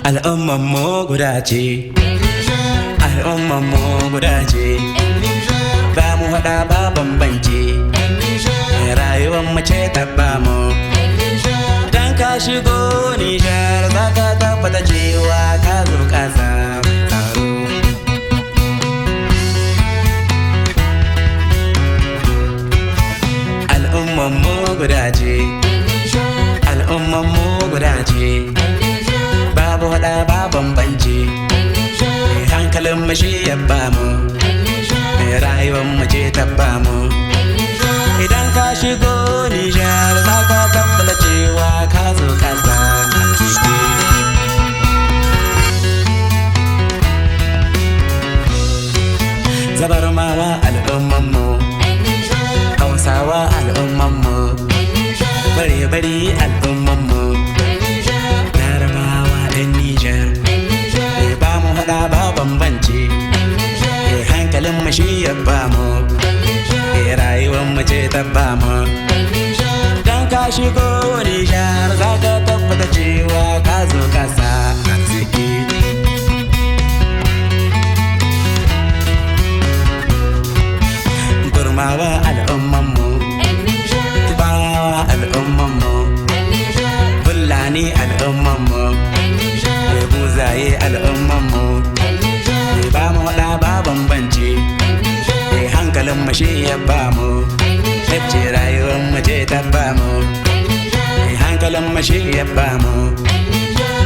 Al'ummar mu guda ce, al'ummar mu guda ce, ba mu haɗa ba bambance, rayuwar mu ce ta ba mu. Dan ka shigo Nijar za ka tabbata cewa ka zo ƙasa mai tsaro. Al'ummar mu guda ce, al'ummar mu guda ce, babu haɗa ba bambance, hankalin mu shi ya ba mu, rayuwar mu ce ta ba mu. Idan ka shigo Nijar za ka tabbata cewa ka zo ƙasa a ciki. Zabarmawa al'umman mu, Hausawa al'umman mu, bare-bare al'umman mu, Larabawa ɗan Nijar, ba mu haɗa ba bambance, hankalin mu shi ya ba mu, rayuwar mu ce ta ba mu. Dan ka shigo Nijar za ka tabbata cewa ka zo ƙasa a ciki. Gurmawa al'umman mu, Tubawa al'umman mu, Fulani al'umman mu, Buzaye al'umman mu, ba mu haɗa ba bambance, hankalin mu shi ya ba mu, yace rayuwar mu ce ta ba mu, hankalin mu shi ya ba mu.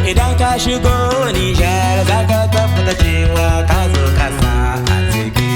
Idan ka shigo Nijar za ka tabbata cewa ka zo ƙasa a ciki.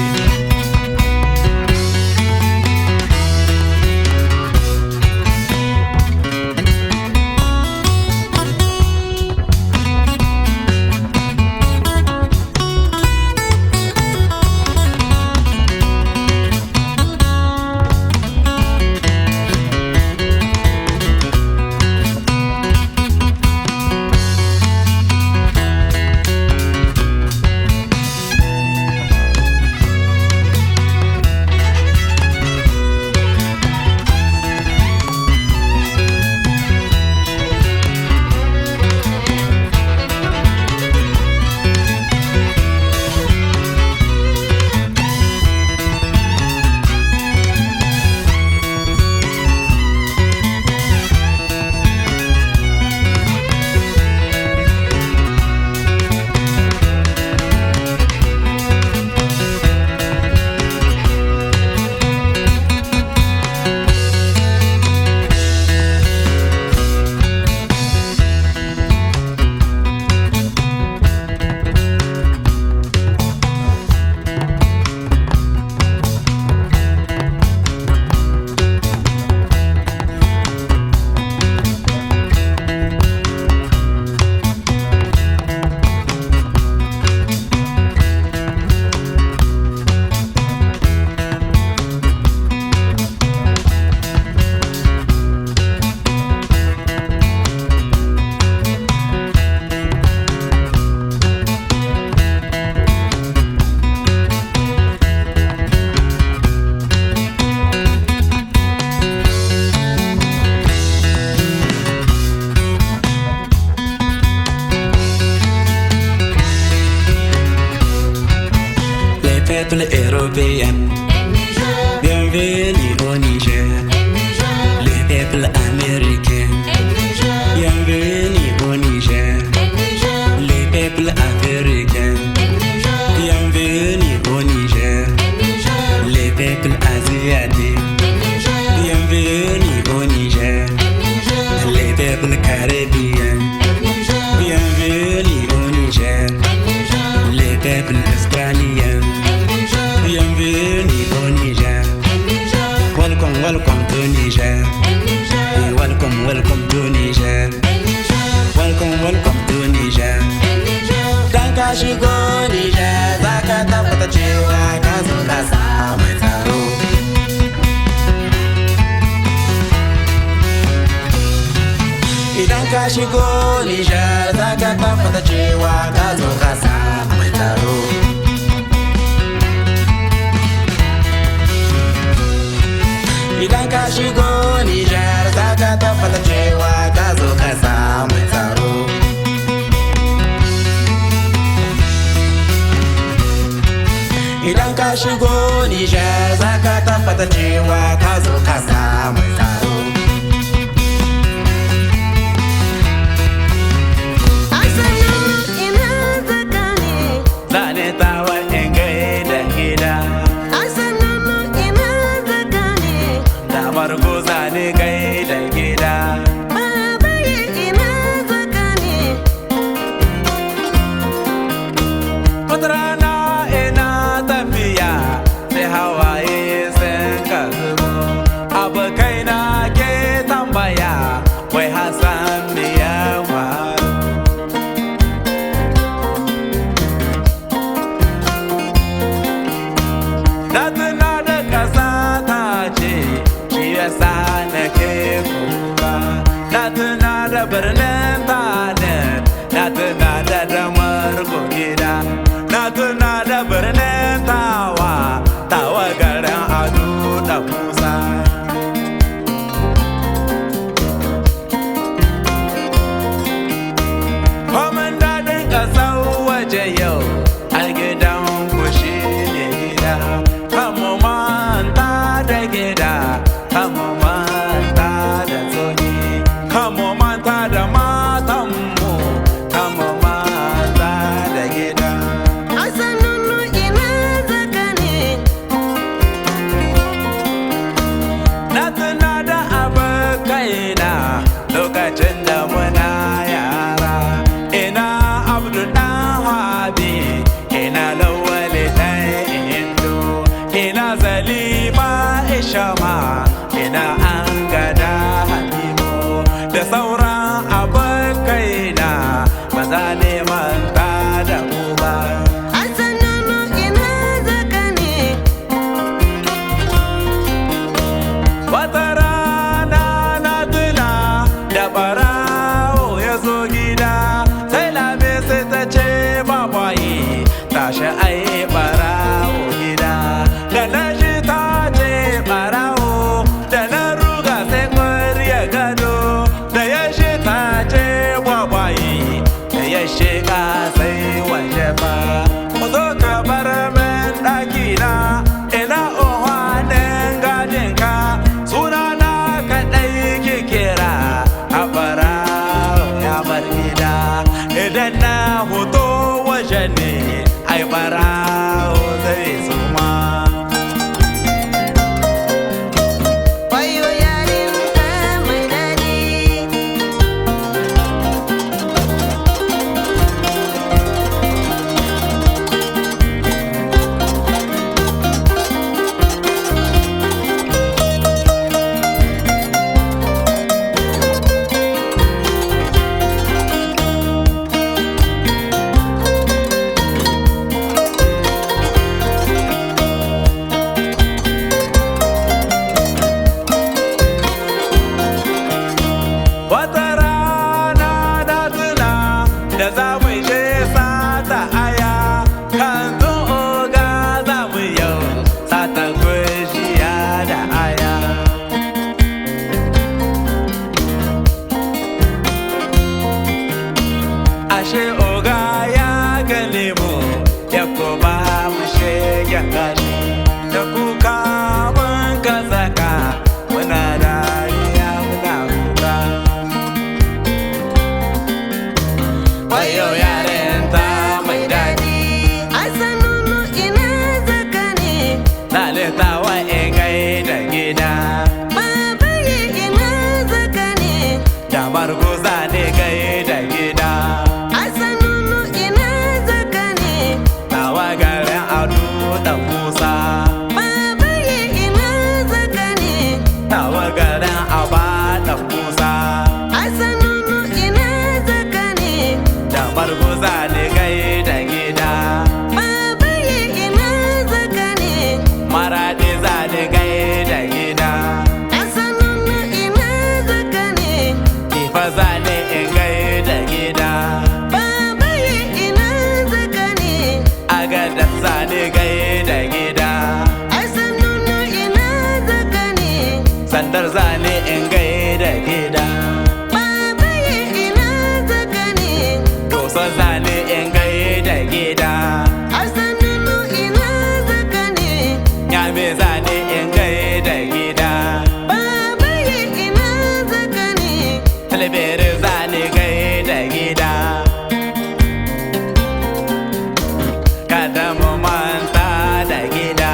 Peuple européen, bienvenue au Niger. Le peuple américain, bienvenue au Niger. Le peuple africain, bienvenue au Niger. Le peuple asiatique, bienvenue au Niger. Le peuple caribéen, bienvenue au Niger. Le peuple australien, bienvenue au Niger. Welcome, welcome to Niger. Welcome, welcome to Niger. Welcome, welcome to Niger. Dan ka shigo Niger za ka tabbata cewa ka zo ƙasa mai tsaro. Idan ka shigo Niger za ka tabbata cewa ka zo ƙasa mai tsaro. Idan ka shigo Nijar za ka tabbata cewa ka zo ƙasa mai tsaro. shigo Nijar zaka tabbata cewa ka zo ka samu tsaro. Zane tawa in gaida gida, da farko zane gaida gida. Wata rana ina tafiya sai hawaye sun ka zubo, abokaina ke tambaya wai Hassan me ya faru. Na tuna da ƙasa ta ce shi yasa nake kuka. Na tuna da birnin Tanin, na tuna da damar gida. Na tuna da birnin Tawa, Tawa garin Ado da Musa. Kwamin daɗin ƙasar waje yau, har gidan ku shi ne gida. Kamu manta da gida, kamu manta da zogi, kamu manta da matanmu, kamu manta da gida. Na tuna da abokaina lokacin da muna yara. Ina Abdu ɗan Habi, ina Lawali ɗan Indo, ina Zalima Ishama, ina Angada Habibu, da sauran abokaina ba za ne manta da mu ba. Wata rana na tuna da ɓarawo ya zo gida, sai Lami sai ta ce babaye tashi ai ɓarawo gida. Da na shi ta ce ɓarawo, da na ruga sai ƙwarya gado, da ya shi ta ce babaye, da ya shiga sai waje ba. Mu zo ka bar min ɗakina, ina unhwanin gadinka, sunana kaɗai ki kira a ɓarawo ya bar gida. Idan na hoto waje ne ai ɓarawo zai suma. Wata rana na tuna da za mu je sata aya, kan oga za mu yau sata gushiya da aya. Ashe oga ya gane mu ya kuma mu shegen gashi, da kuka mun ka saka muna dariya muna kuka. Wayo yaren ta mai daɗi, lalitawa in gaida gida, da marguza ne gaida gida. Tawa garin Ado da Musa, tawa garin Aba da Musa, da marguza ne gaida gida. Maraɗi za ne gaida gida, Ifa za ne in gaida gida, Agada za ne gaida gida, Sandar za ne in gaida gida, Dosa za ne in gaida gida, talbere zani gai da gida kada mu manta da gida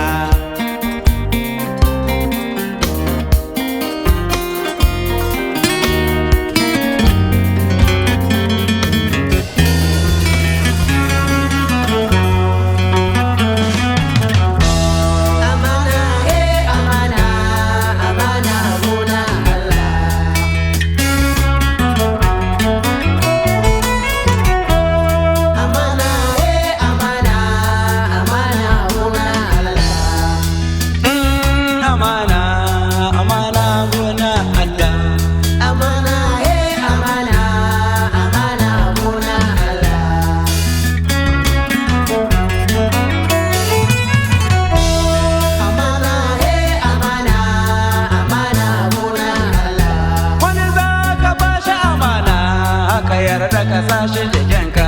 yarda ka sashi jikinka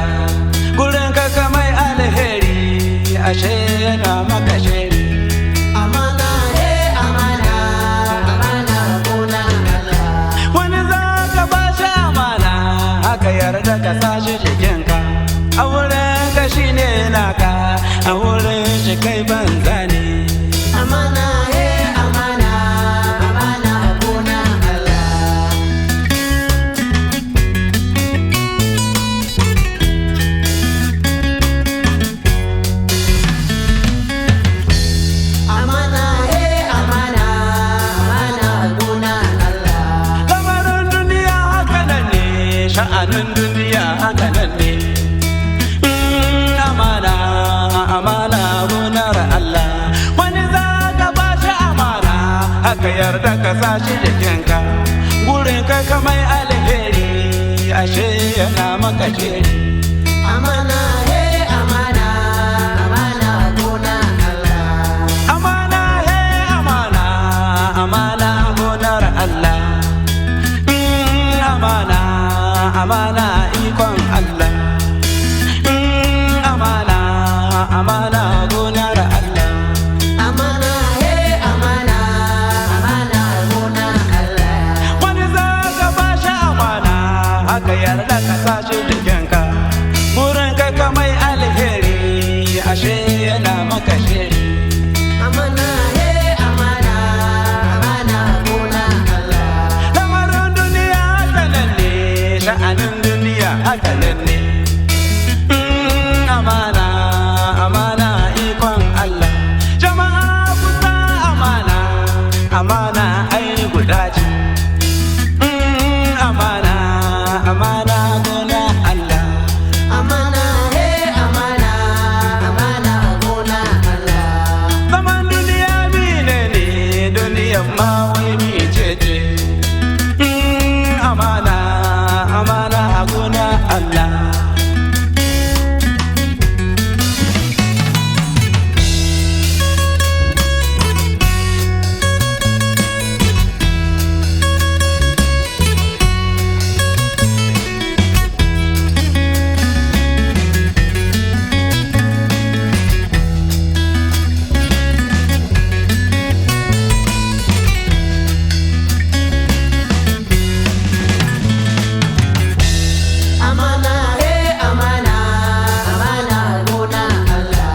gurin ka kamai alheri ashe yana maka shiri amana amana amana gona Allah wani za ka bashi amana haka yarda ka sashi jikinka a wurin ka shine naka a wurin shi kai banza ne amana amana amana gona Allah amana amana amana gona Allah lamarin duniya haka nan ne sha'anin duniya haka nan ne amana amana gonar Allah wani za ka ba shi amana haka yarda ka sa shi jikinka gurin ka kamai alheri ashe yana maka shiri amana amana amana gona Allah amana amana amana gonar Allah amana amana ikon Allah amana amana gonar Allah amana amana amana gona Allah wani za ka ba shi amana haka yarda ka sa shi jikinka burin ka kamai alheri ashe yana maka shiri amana amana amana gona Allah lamarin duniya haka nan ne sha'anin duniya haka nan ne amana amana ikon Allah jama'a kusa amana amana ai guda ce amana amana gona Allah amana amana amana gona Allah zaman duniya mine ne duniyan ma wai mice ce amana amana gona Allah amana amana amana gona Allah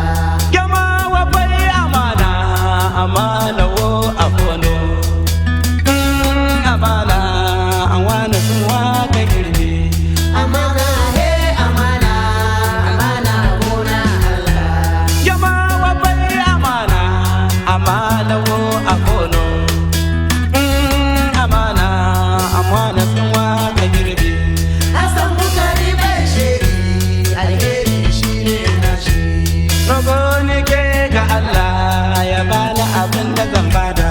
Yama wa bai amana amana wo abono amana an wani sun waka girme amana amana amana gona Allah Yama wa bai amana amana wo abono amana an wani sun waka girme Hassan Bukari bai shiri alheri shine nashi Rogo ni ke ga Allah ya bani abin da zan bada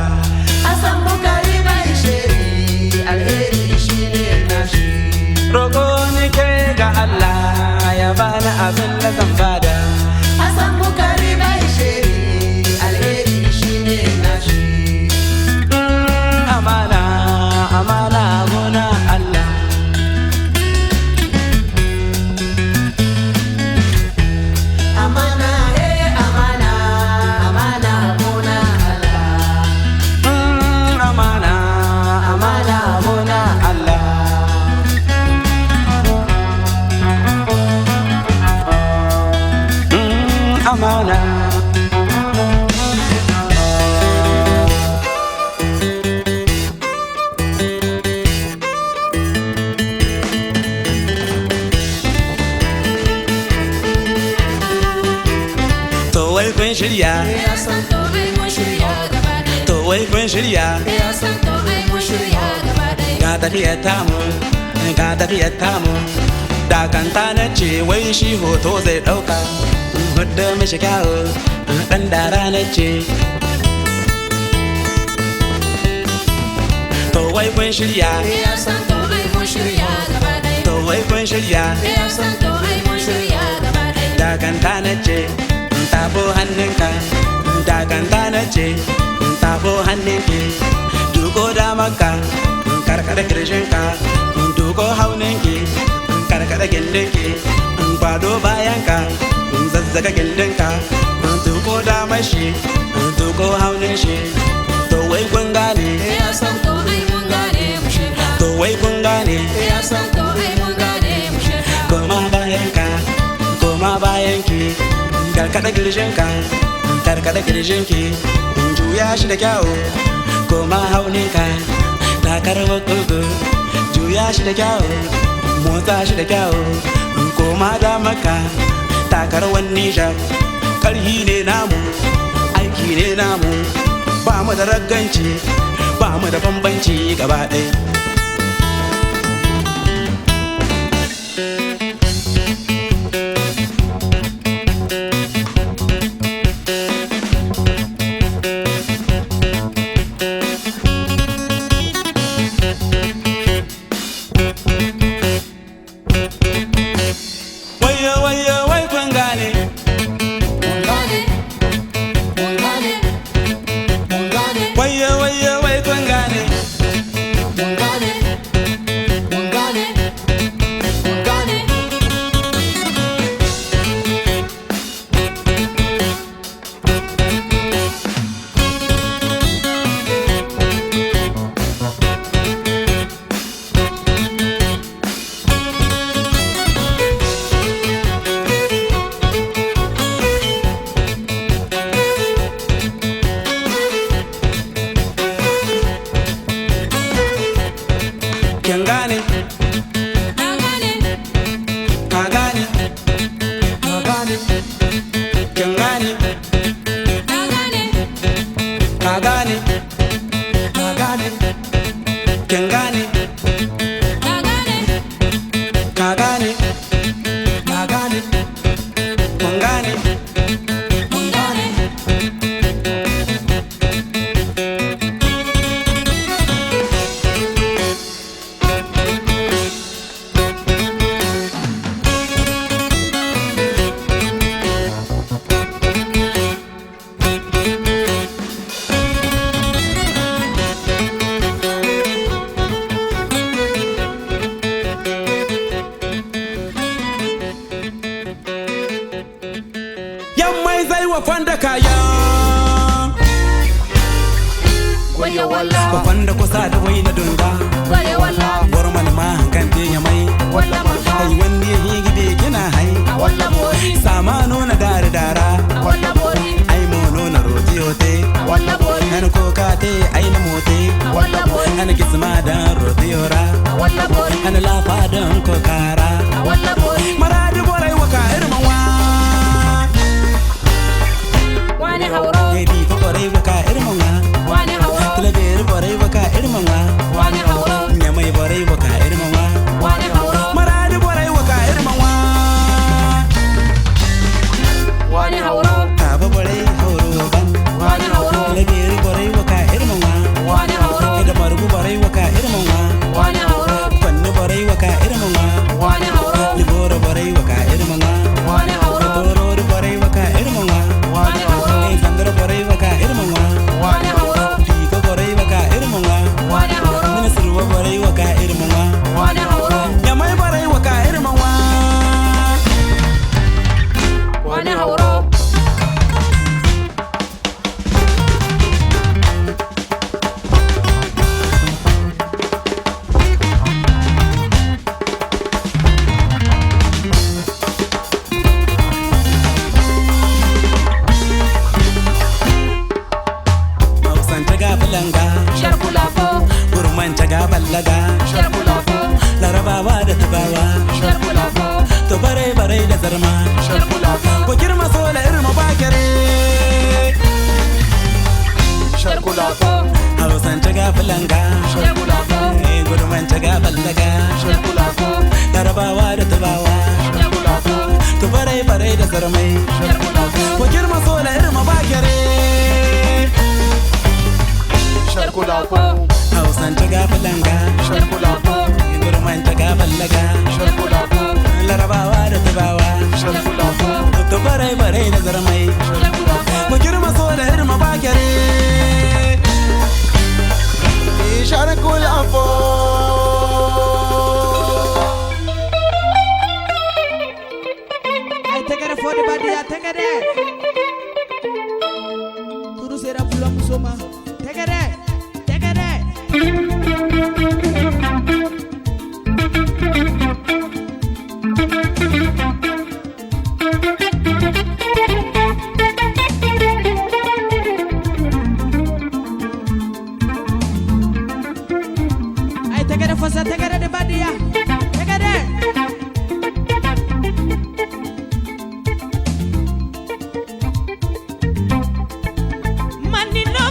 Hassan Bukari bai shiri alheri shine nashi Rogo ni ke ga Allah ya bani abin da zan bada Hassan Bukari bai shiri alheri shine nashi amana amana gona Allah amana amana amana gona Allah amana amana gona Allah kun shirya ya san to ai mun shirya gaba ɗaya. to wai kun shirya Ya san to ai mun shirya gaba ɗaya. ga tafiyar tamu ga tafiyar tamu dakanta na ce wai shi hoto zai ɗauka hudu mishi kyawu ɗan dara na ce to wai kun shirya Ya san to ai mun shirya gaba ɗaya. to wai kun shirya Ya san to ai mun shirya gaba ɗaya. dakanta na ce tafo hannunka dakanta na ce tafo hannunki duko damanka karkada kirshinka duko hauninki karkada gindinki kwado bayanka zazzaga gindinka duko damashi duko haunin shi to wai kun gane Ya san to ai mun gane mu shirya. to wai kun gane Ya san to ai mun gane mu shirya. koma bayanka koma bayanki karkada kirshinka karkada kirshinki juya shi da kyawu koma hauninka takar wakogo juya shi da kyawu motsa shi da kyawu koma damaka takar wani shaf karhi ne namu aiki ne namu ba mu da ragganci ba mu da bambanci gaba ɗaya wayo wayo wai kun gane Mun gane, mun gane, mun gane, wayo wayo wai kun gane mun gane, mun gane, mun gane. kin gane Na gane, ka gane na gane, kin gane na gane, ka gane na gane, kin gane na gane, ka gane na gane, kun gane mun gane. yammai zai wa fanda kaya Wayo walla, ko fanda kusa da wai na dunga wayo walla, warman ma hankan te ya mai walla maka, ai wanda ya higi be kina hai walla bori, sama nuna dare dara walla bori, ai mo nuna roji hote walla bori, han ko ka te ai na mote walla bori, han kisma da roji ora walla bori, han la fadan ko kara walla bori. maradi borai waka irma wa Wani hauro, Baby fa borai waka irma wa wani hauro, Talaber borai waka irma wa wani hauro, Nyamai borai waka irma wa wani hauro, Maradi borai waka irma wa wani hauro, Taba borai hauro ban wani hauro, Talaber borai waka irma wa wani hauro, Ida margu borai waka irma wa wani hauro, Kwanne borai waka irma wa wani hauro, Liboro borai waka irma wa wani hauro, Tororo borai waka irma wa wani hauro, Sandra borai waka irma wa wani hauro, Piko borai waka irma wa wani hauro, Minasirwa borai waka irma wa wani hauro, Nyamai borai waka irma wa wani hauro. Mausanta ga falanga Sharkulafo, Gurmanta ga ballaga sharkulafo, Larabawa da tubawa sharkulafo, To bare bare da zarma sharkulafo, Ko girma sola irma bakare Manchaga Palanga, Shebulafo, Guru Manchaga Palaga, Shebulafo, Narabawa de Tabawa, Shebulafo, to Pare Pare de Sarame, Shebulafo, Wajirma Sola Irma Bakare, Shebulafo, House Manchaga Palanga, Shebulafo, Guru Manchaga Palaga, Shebulafo, Narabawa de Tabawa, Shebulafo, to Pare Pare de Sarame, Shebulafo, Wajirma Sola Irma Bakare, Shebulafo. Take it for the body, take it. Turu sera pulang soma. Take it, take it. I take it for take it the body, take it.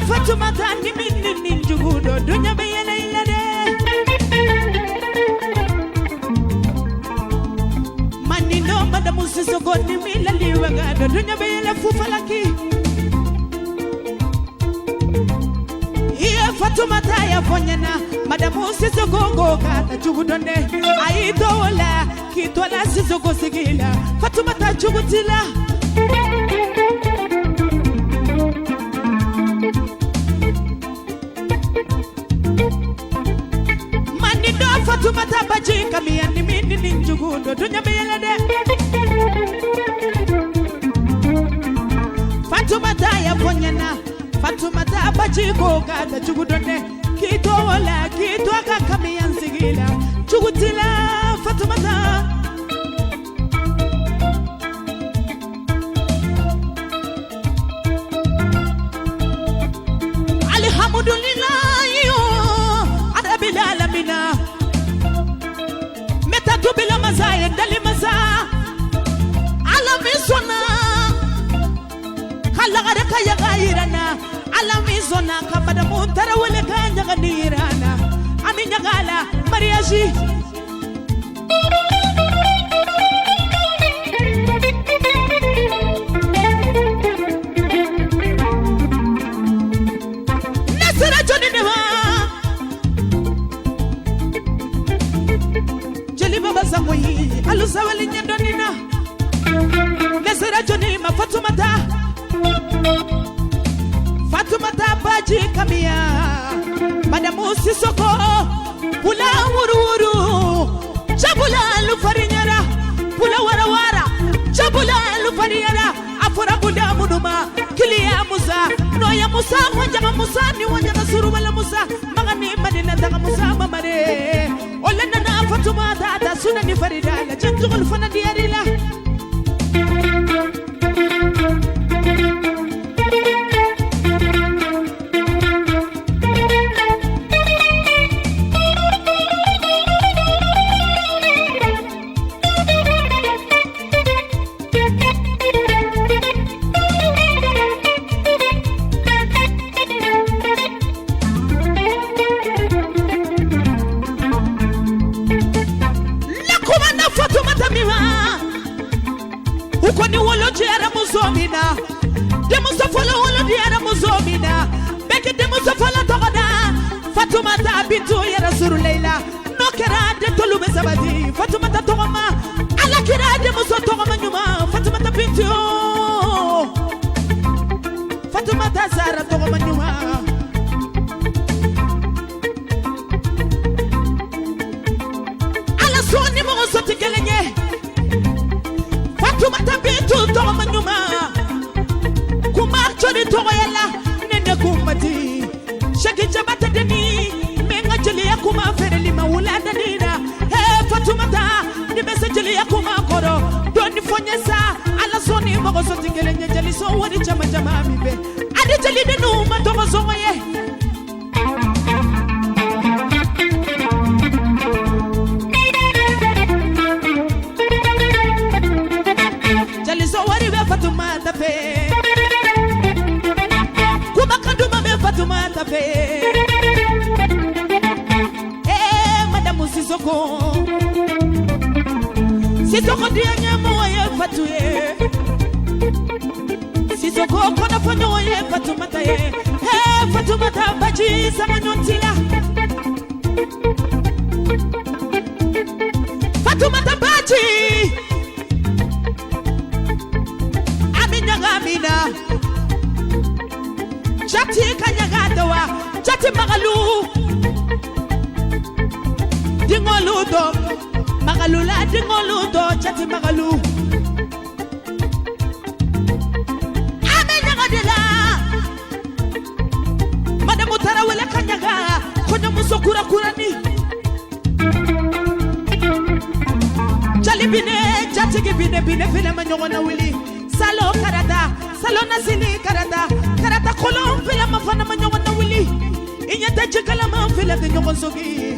Fatumata ni minni jugudo dunya bayana ilade manino madamu sisogo ni milali wagado dunya bayana fufalaki iya Fatumata ya fonyana madamu sisogo gokata jugudo ne aidola kitola sisogo sigila Fatumata jugutila Fatumata baji kami ani mini ninjugudo dunya bela de Fatumata ya fonyana Fatumata baji ko gada jugudo ne kito wala kito aka kami ansigila jugutila Fatumata alhamdulillah yo arabil alamina bila mazaya dali maza alamizona kala gare kaya gairana alamizona kabada mutara wale kanya ganirana aminya gala mariaji nasira joni dewa Zangoyi alusawali nyandonina Nesera joni ma Fatumata baji kamia Madamu sisoko Pula wuru Chabula lufarinyara Pula wara Chabula lufarinyara Afura buda munuma Kilia musa Noya musa Wanjanga musa Ni wanjanga suru wala musa Magani madina Taka musa mamare Olena na Fatumata Da suna ni farida La jantugul fana diarila Ukoni wolo jera muzomina Demusa follow wolo jera muzomina Beke demusa follow togoda Fatumata bintu ya Rasulu Leila No kera de tolube sabati Fatumata togoma Ala kera demusa togoma nyuma Fatumata bintu Fatumata zara togoma nyuma Ala soni mo soti gelenye Fatumata bintu togoma nyuma Kumar chori togoyala Nene kumati Shaki jabata deni Menga jeli ya kuma fereli maula danina Hey Fatumata Nimese jeli ya kuma koro Doni fonyesa Ala soni mogo soti gelenye jeli so wadi jama jama mibe Adi jeli denu matogo songoye Jeli so wadi be Fatumata fe Kuma kanduma be Fatumata fe Sissoko Sissoko dianya moye fatuye Sissoko kona fonyo ye Fatoumata ye Hey Fatoumata baji sama nyontila Fatoumata baji Amina Amina Jati kanyagadawa Jati magalu Dingoludo Magalula dingoludo Jati magalu Amina gadela Madame Tarawele kanyaga Konya musokura kurani Jali bine Jati gibine bine File manyongona wili Salo karata Salo nasili karata Karata kolom File mafana manyongona wili Inyata jikala mafile Nyongon sogi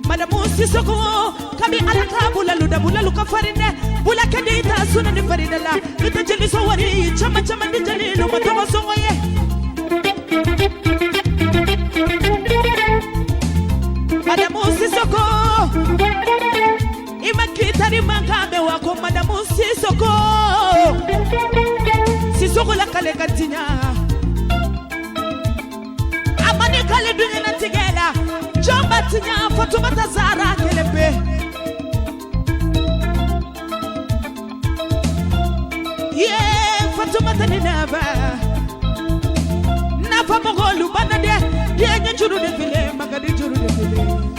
Madame Sissoko Kabi alaka bula luka farine Bula kadita suna ni farine la Nita jeli sawari Chama chama ni jeli Luma tomo songo ye Madame Sissoko Ima kitari mangabe wako Madame Sissoko Sissoko la kale katinya Amani kale dunya na tigela Jomba tinya Fatoumata Zara kelepe Yeah Fatoumata ni nava Nava mogolu banade Dianya juru de file Magadi juru de file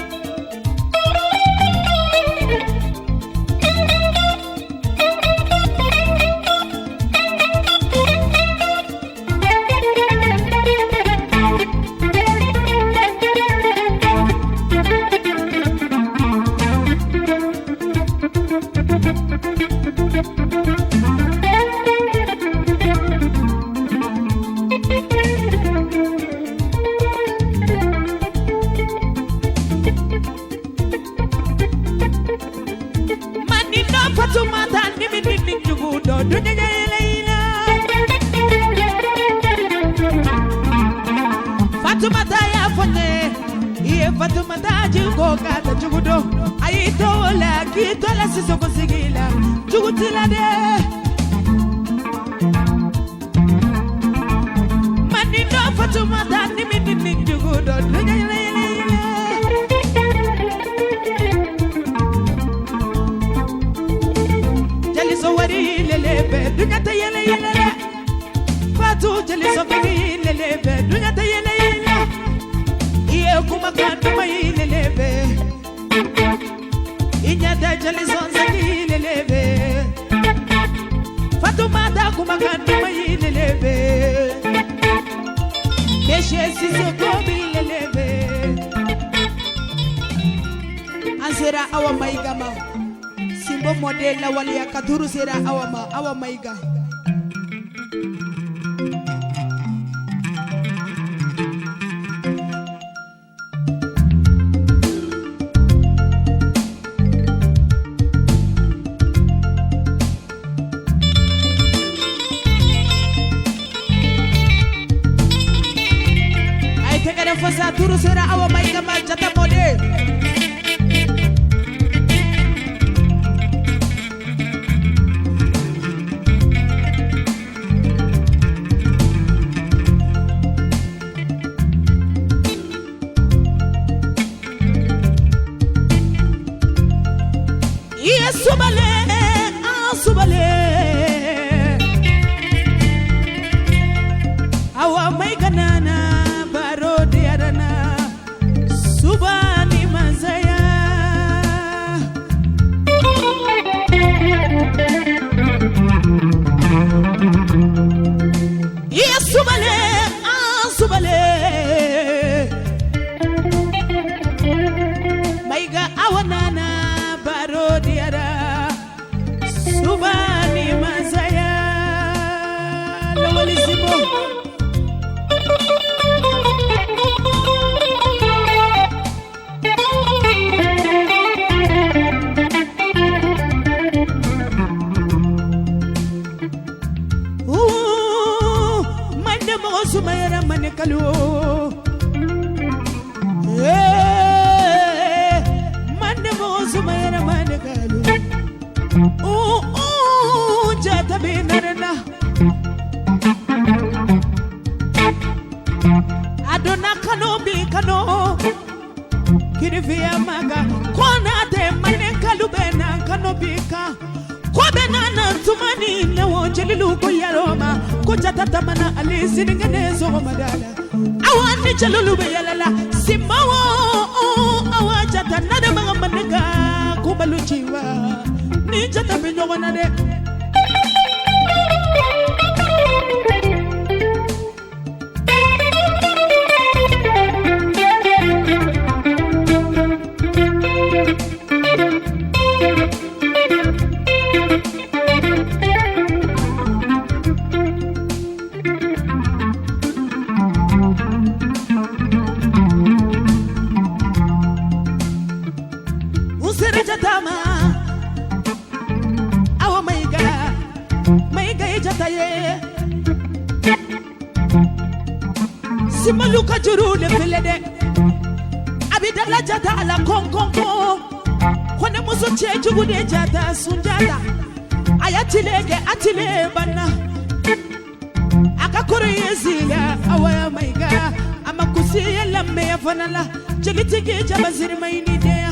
Fatoumata nimi nimi jugudo dunya leila Fatoumata ya fone Ye Fatoumata jugo kata jugudo Aitola kitola Sissoko sigila Jugutila de Manino Fatoumata nimi nimi jugudo dunya leila Wari lelebe dunya ta yele yele Fatou jeli sokari lelebe dunya ta yele yele Iye kuma kandu mai lelebe Inya ta jeli sonzaki lelebe Fatoumata kuma kandu mai lelebe Deshe Sissoko bi lelebe Ansera awa maigama Simbo model la wali ya kaduru sera awa maiga Ay tegere fosa duru sera awa maiga ma jata model Subale awa maiga nana baro de arana subani mazaya subale maiga awa nana baro de ara subani jelilu ko yaroma ko jata tamana ali siningane so madala awani jelilu be yalala simawo awa jata nade magamanaga ko baluchiwa ni jata be nyogona de Simaluka juru le pelede abidala jata ala konkonko kone muso chejugu de jata sunjata ayatilege atile bana akakoro yezila awaya maiga amakusi yelamme yafanala jelitigi jabaziri maini dea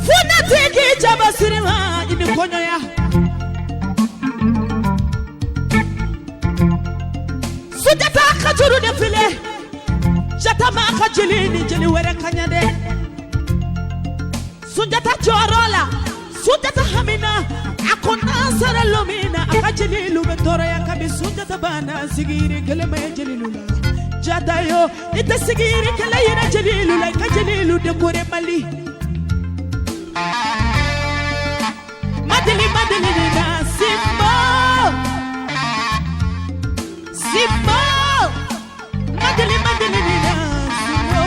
funa tigi jabaziri ma ini konyo ya Sujata kajuru de file Jata ma kajili ni jeli were kanyade Sujata jorola Sujata hamina Akona sara lomina Akajili lube toro ya kabi Sujata bana sigiri kele me jeli lula Jata yo ite sigiri kele yina jeli lula Kajili lude kore mali Madili nina Simbo Simbo Madeli nina Simbo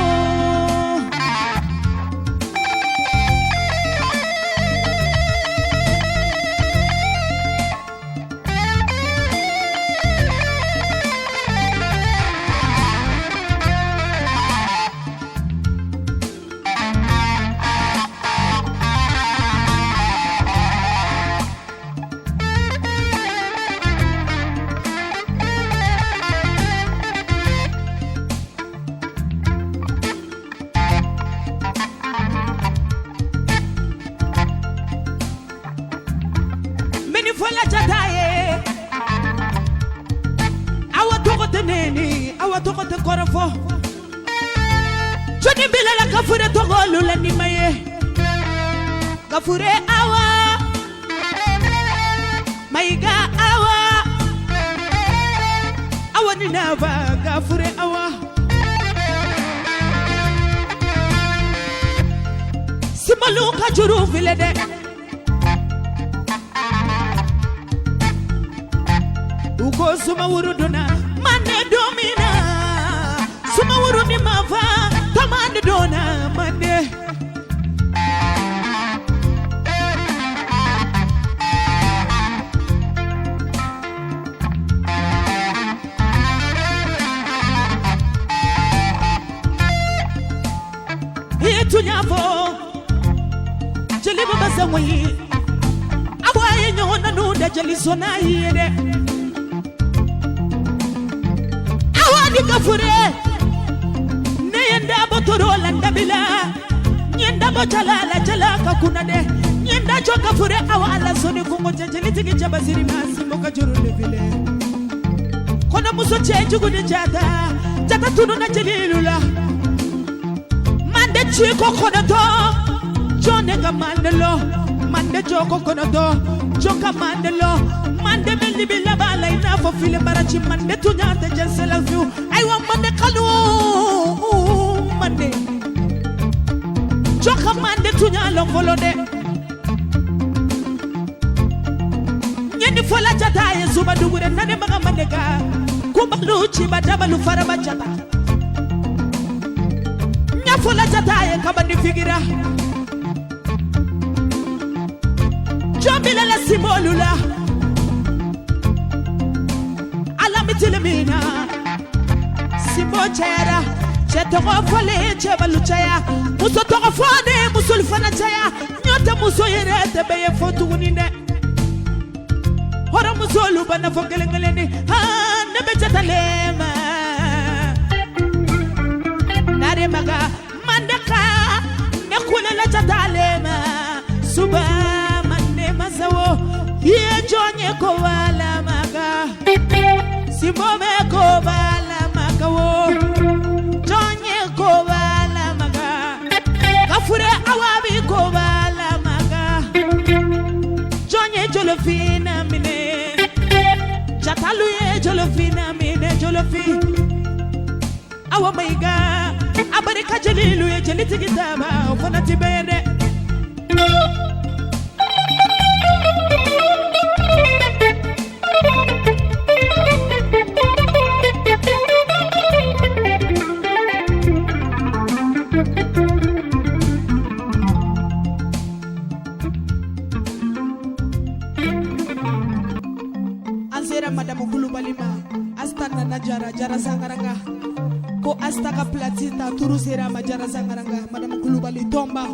Tokote korofo Joni bila kafure togolu la nimaye Kafure awa Maiga awa Awa ninava kafure awa Simaluka juru vilede Uko suma uruduna Mane domina Suma uruni mava Tamande dona mane Yetu nyavo Jeli baba zamwi Awaye nyona nuda jeli sona yede Awani kafure Nyenda botoro landa bila Nyenda bochalala jalaka kuna de Nyenda joka fure awala soni kungo jajeli tiki jabaziri masi moka juru levile Kona muso cheju guni jata Jata tunu na jelilula Mande chiko kona to Jonega mandelo Mande joko kona to Joka mandelo Mande meli bila bala ina fo file barachi Mande tunyate jensela view Aywa mande kalu Mande Joka mande tunya longolo de Nyeni fola jata ye zuba dugure nane maga mande ka Kumba luchi badaba lufara bajata Nya fola jata ye kabandi figira Jambila la simolula Alamitilimina Simbo chera Chetoko fole chebalu chaya Muso toko fone musul fana chaya Nyote muso yerete beye fotu uninde Hora muso luba na fogelengeleni Ha nebe chatalema Nare maga mandaka Nekule la chatalema Suba mande mazawo Simbome kobala makawo Jonye kobala maga Kafure awabi kobala maga Jonye jolofina mine Chataluye jolofina mine jolofi Awa maiga Abarika jelilu ye jeliti gitaba Ufana tibere Madame Kulubalima Astana Najara Jara Sangaranga Ko Astaka Platita Turusera Majara Sangaranga Madame Kulubali tomba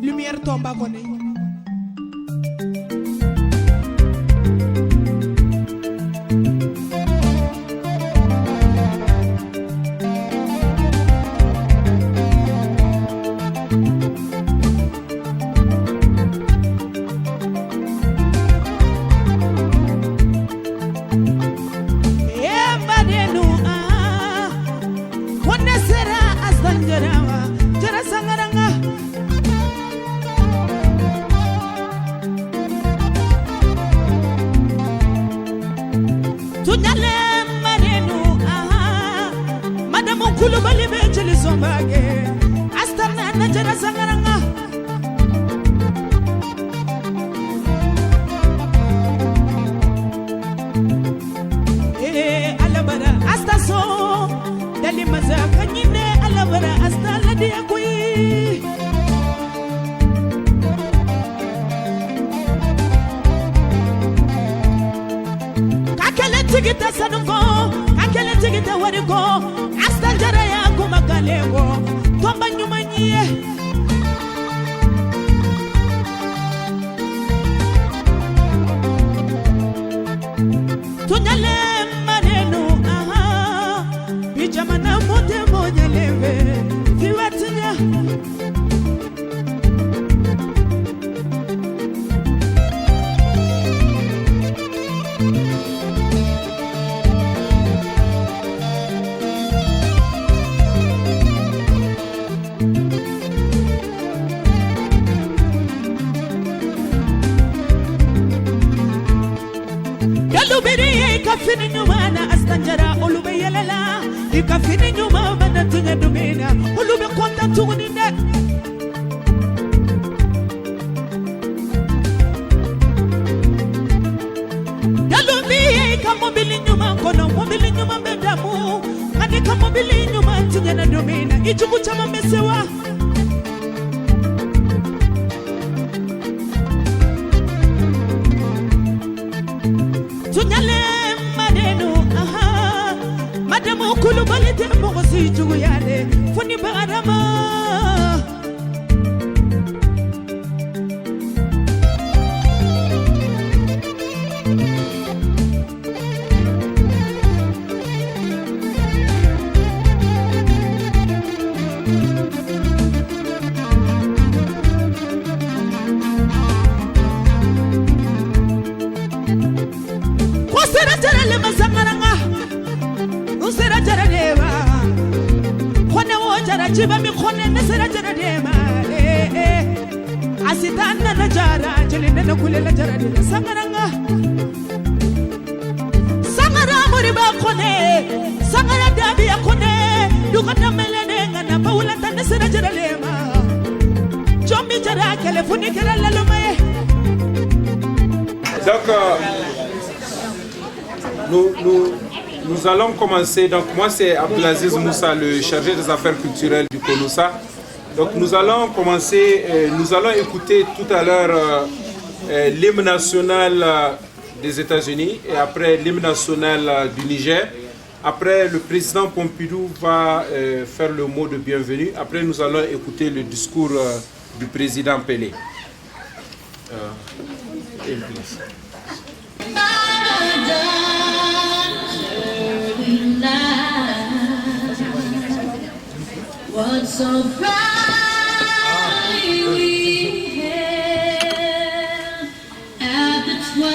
Lumière tomba kone Nous allons commencer. Donc moi c'est Abdelaziz Moussa, le chargé des affaires culturelles du CONUSA. Donc nous allons commencer, nous allons écouter tout à l'heure l'hymne national des États-Unis et après l'hymne national du Niger. Après, le président Pompidou va faire le mot de bienvenue. Après, nous allons écouter le discours du président Pelé. What so bright we hailed at the twilight's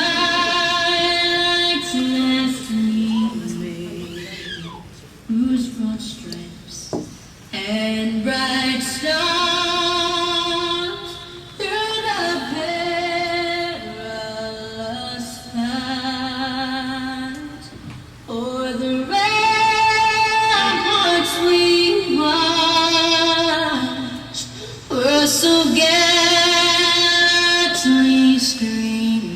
last gleaming. screaming.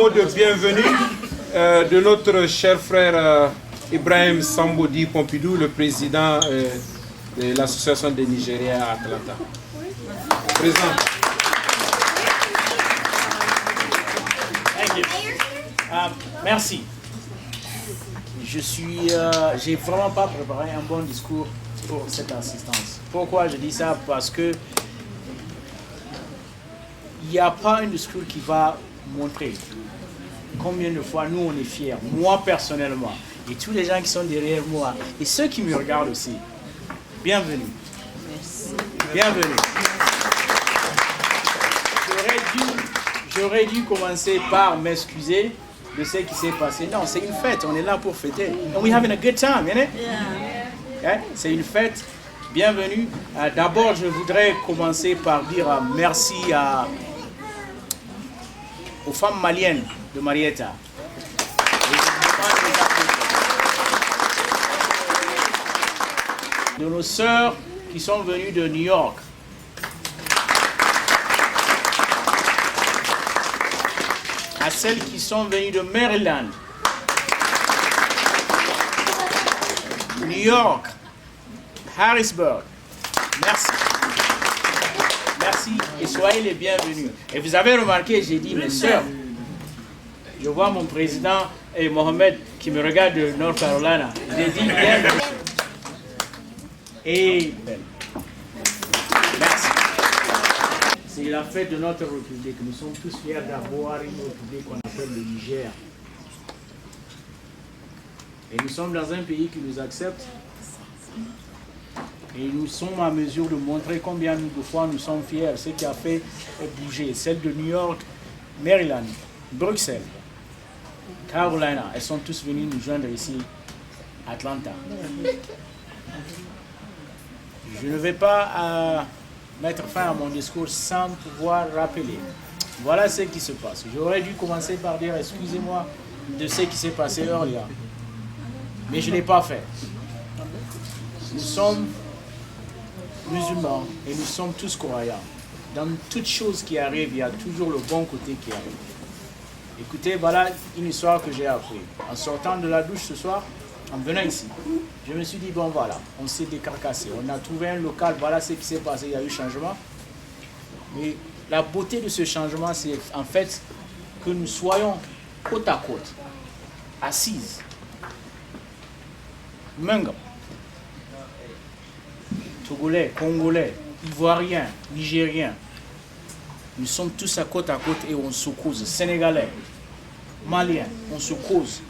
De bienvenue de notre cher frère Ibrahim Sambodi Pompidou, le président de l'association des Nigériens à Atlanta. Président. Merci. J'ai vraiment pas préparé un bon discours pour cette assistance. Pourquoi je dis ça? Parce que il n'y a pas un discours qui va montrer combien de fois nous on est fiers, moi personnellement, et tous les gens qui sont derrière moi, et ceux qui me regardent aussi. Bienvenue. Merci. Bienvenue. J'aurais dû commencer par m'excuser de ce qui s'est passé. Non, c'est une fête, on est là pour fêter. And we're having a good time, you know? Yeah. C'est une fête. Bienvenue. D'abord, je voudrais commencer par dire merci aux femmes maliennes de Marietta. De nos sœurs qui sont venues de New York. À celles qui sont venues de Maryland, New York, Harrisburg. Merci. Merci et soyez les bienvenus. Et vous avez remarqué, j'ai dit mes sœurs. Je vois mon président et Mohamed qui me regarde de North Carolina. J'ai dit bienvenue. Et merci. C'est la fête de notre République. Nous sommes tous fiers d'avoir une République qu'on appelle le Niger. Et nous sommes dans un pays qui nous accepte. Et nous sommes à mesure de montrer combien de fois nous sommes fiers. Ce qui a fait bouger, celle de New York, Maryland, Bruxelles, Carolina, elles sont tous venues nous joindre ici à Atlanta. Je ne vais pas mettre fin à mon discours sans pouvoir rappeler. Voilà ce qui se passe. J'aurais dû commencer par dire excusez-moi de ce qui s'est passé earlier. Mais je ne l'ai pas fait. Nous sommes musulmans et nous sommes tous croyants. Dans toute chose qui arrive, il y a toujours le bon côté qui arrive. Écoutez, voilà une histoire que j'ai appris. En sortant de la douche ce soir, en venant ici, je me suis dit, bon voilà, on s'est décarcassé. On a trouvé un local, voilà ce qui s'est passé, il y a eu changement. Mais la beauté de ce changement, c'est en fait que nous soyons côte à côte, assises. Menga, Togolais, Congolais, Ivoiriens, Nigériens, nous sommes tous à côte et on se cause. Sénégalais, Maliens, on se cause.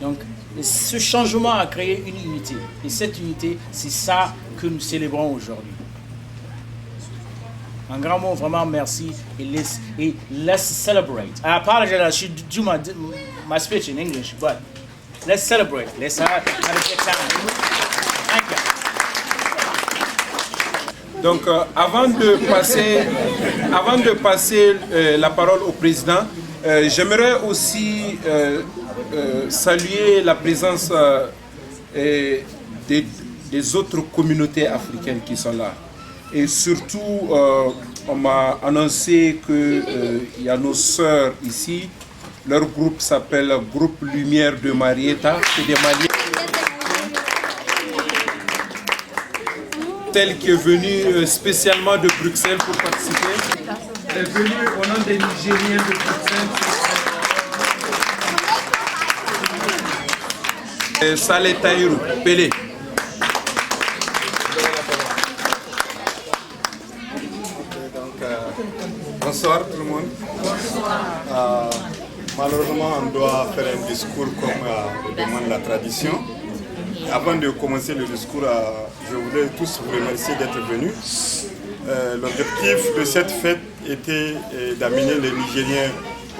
Donc, ce changement a créé une unité. Et cette unité, c'est ça que nous célébrons aujourd'hui. Un grand mot, vraiment merci. Et let's celebrate. I apologize, I should do my speech in English, but let's celebrate. Let's have a good time. Thank you. Donc, avant de passer la parole au président, j'aimerais aussi saluer la présence des autres communautés africaines qui sont là. Et surtout, on m'a annoncé qu'il y a nos sœurs ici. Leur groupe s'appelle Groupe Lumière de Marietta. C'est des Maliens. Tel qui est venu spécialement de Bruxelles pour participer. Elle est venue au nom des Nigériens de Bruxelles. Saleh Taïrou, Pelé. Bonsoir tout le monde. Malheureusement, on doit faire un discours comme le demande la tradition. Avant de commencer le discours, je voudrais tous vous remercier d'être venus. L'objectif de cette fête était d'amener les Nigériens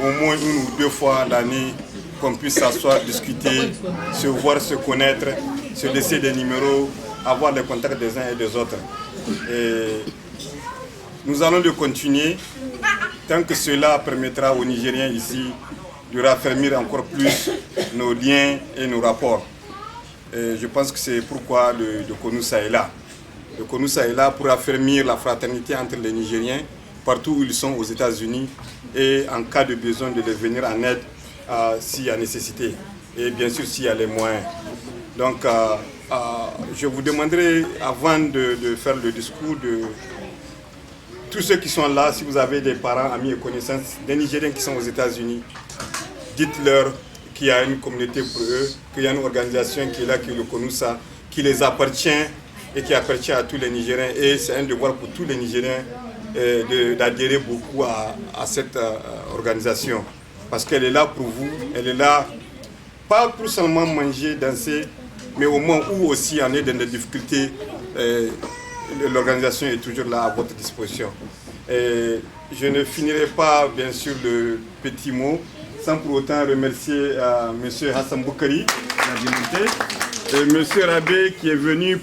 au moins une ou deux fois l'année, qu'on puisse s'asseoir, discuter, se voir, se connaître, se laisser des numéros, avoir les contacts des uns et des autres. Et nous allons le continuer tant que cela permettra aux Nigériens ici de raffermir encore plus nos liens et nos rapports. Et je pense que c'est pourquoi le CONUSA est là. Le CONUSA est là pour affermir la fraternité entre les Nigériens partout où ils sont aux États-Unis et en cas de besoin de les venir en aide s'il y a nécessité et bien sûr s'il y a les moyens. Donc je vous demanderai avant de faire le discours de tous ceux qui sont là, si vous avez des parents, amis et connaissances, des Nigériens qui sont aux États-Unis, dites-leur qu'il y a une communauté pour eux, qu'il y a une organisation qui est là, qui est le CONUSA, qui les appartient et qui appartient à tous les Nigériens. Et c'est un devoir pour tous les Nigériens d'adhérer beaucoup à cette organisation. Parce qu'elle est là pour vous, elle est là pas pour seulement manger, danser, mais au moment où aussi on est dans des difficultés, l'organisation est toujours là à votre disposition. Et je ne finirai pas bien sûr le petit mot sans pour autant remercier M. Hassan Boukari, et M. Rabé qui est venu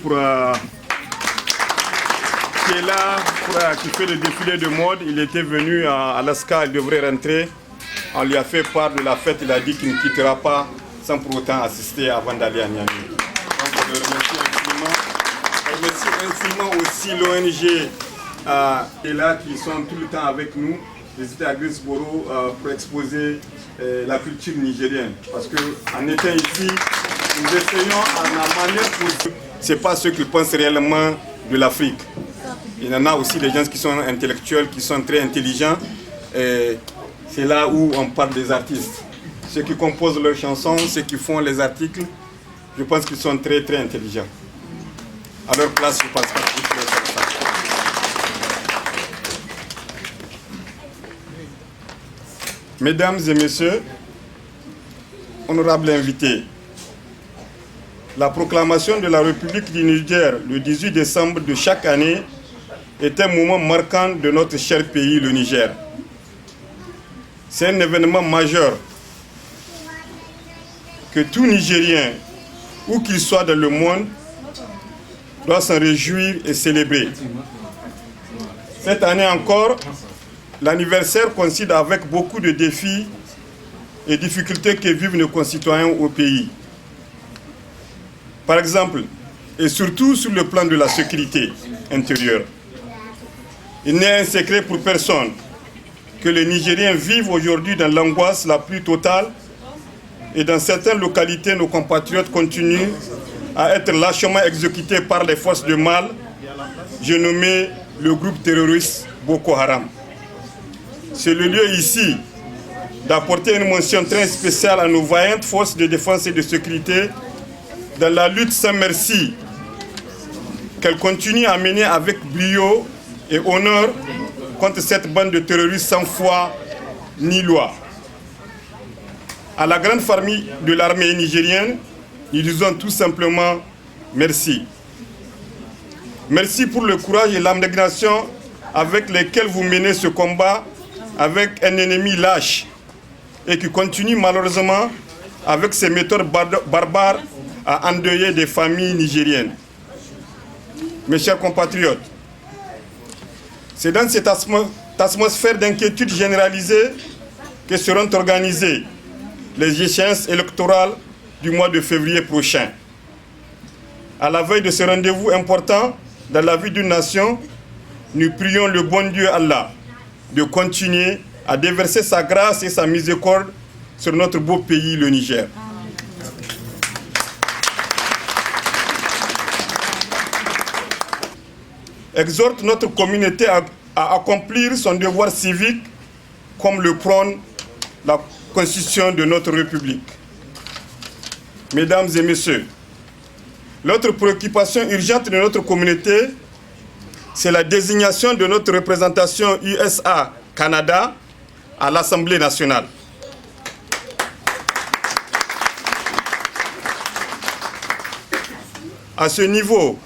qui est là, qui fait le défilé de mode. Il était venu à Alaska, il devrait rentrer. On lui a fait part de la fête, il a dit qu'il ne quittera pas sans pour autant assister avant d'aller à Niamey. Donc je le remercie infiniment. Je remercie infiniment aussi l'ONG qui est là, qui sont tout le temps avec nous. Ils étaient à Greensboro pour exposer la culture nigérienne. Parce qu'en étant ici, nous essayons à la manière possible. Ce n'est pas ceux qui pensent réellement de l'Afrique. Il y en a aussi des gens qui sont intellectuels, qui sont très intelligents. C'est là où on parle des artistes. Ceux qui composent leurs chansons, ceux qui font les articles, je pense qu'ils sont très très intelligents. À leur place, je pense pas qu'ils peuvent faire ça. Mesdames et messieurs, honorables invités, la proclamation de la République du Niger le 18 décembre de chaque année est un moment marquant de notre cher pays, le Niger. C'est un événement majeur que tout Nigérien, où qu'il soit dans le monde, doit s'en réjouir et célébrer. Cette année encore, l'anniversaire coïncide avec beaucoup de défis et difficultés que vivent nos concitoyens au pays. Par exemple, et surtout sur le plan de la sécurité intérieure. Il n'est un secret pour personne que les Nigériens vivent aujourd'hui dans l'angoisse la plus totale et dans certaines localités, nos compatriotes continuent à être lâchement exécutés par les forces de mal, j'ai nommé le groupe terroriste Boko Haram. C'est le lieu ici d'apporter une mention très spéciale à nos vaillantes forces de défense et de sécurité dans la lutte sans merci qu'elles continuent à mener avec brio et honneur contre cette bande de terroristes sans foi ni loi. À la grande famille de l'armée nigérienne, nous disons tout simplement merci. Merci pour le courage et l'abnégation avec lesquels vous menez ce combat avec un ennemi lâche et qui continue malheureusement avec ses méthodes barbares à endeuiller des familles nigériennes. Mes chers compatriotes, c'est dans cette atmosphère d'inquiétude généralisée que seront organisées les échéances électorales du mois de février prochain. À la veille de ce rendez-vous important dans la vie d'une nation, nous prions le bon Dieu Allah de continuer à déverser sa grâce et sa miséricorde sur notre beau pays, le Niger. Exhorte notre communauté à accomplir son devoir civique comme le prône la Constitution de notre République. Mesdames et messieurs, l'autre préoccupation urgente de notre communauté, c'est la désignation de notre représentation USA-Canada à l'Assemblée nationale. À ce niveau,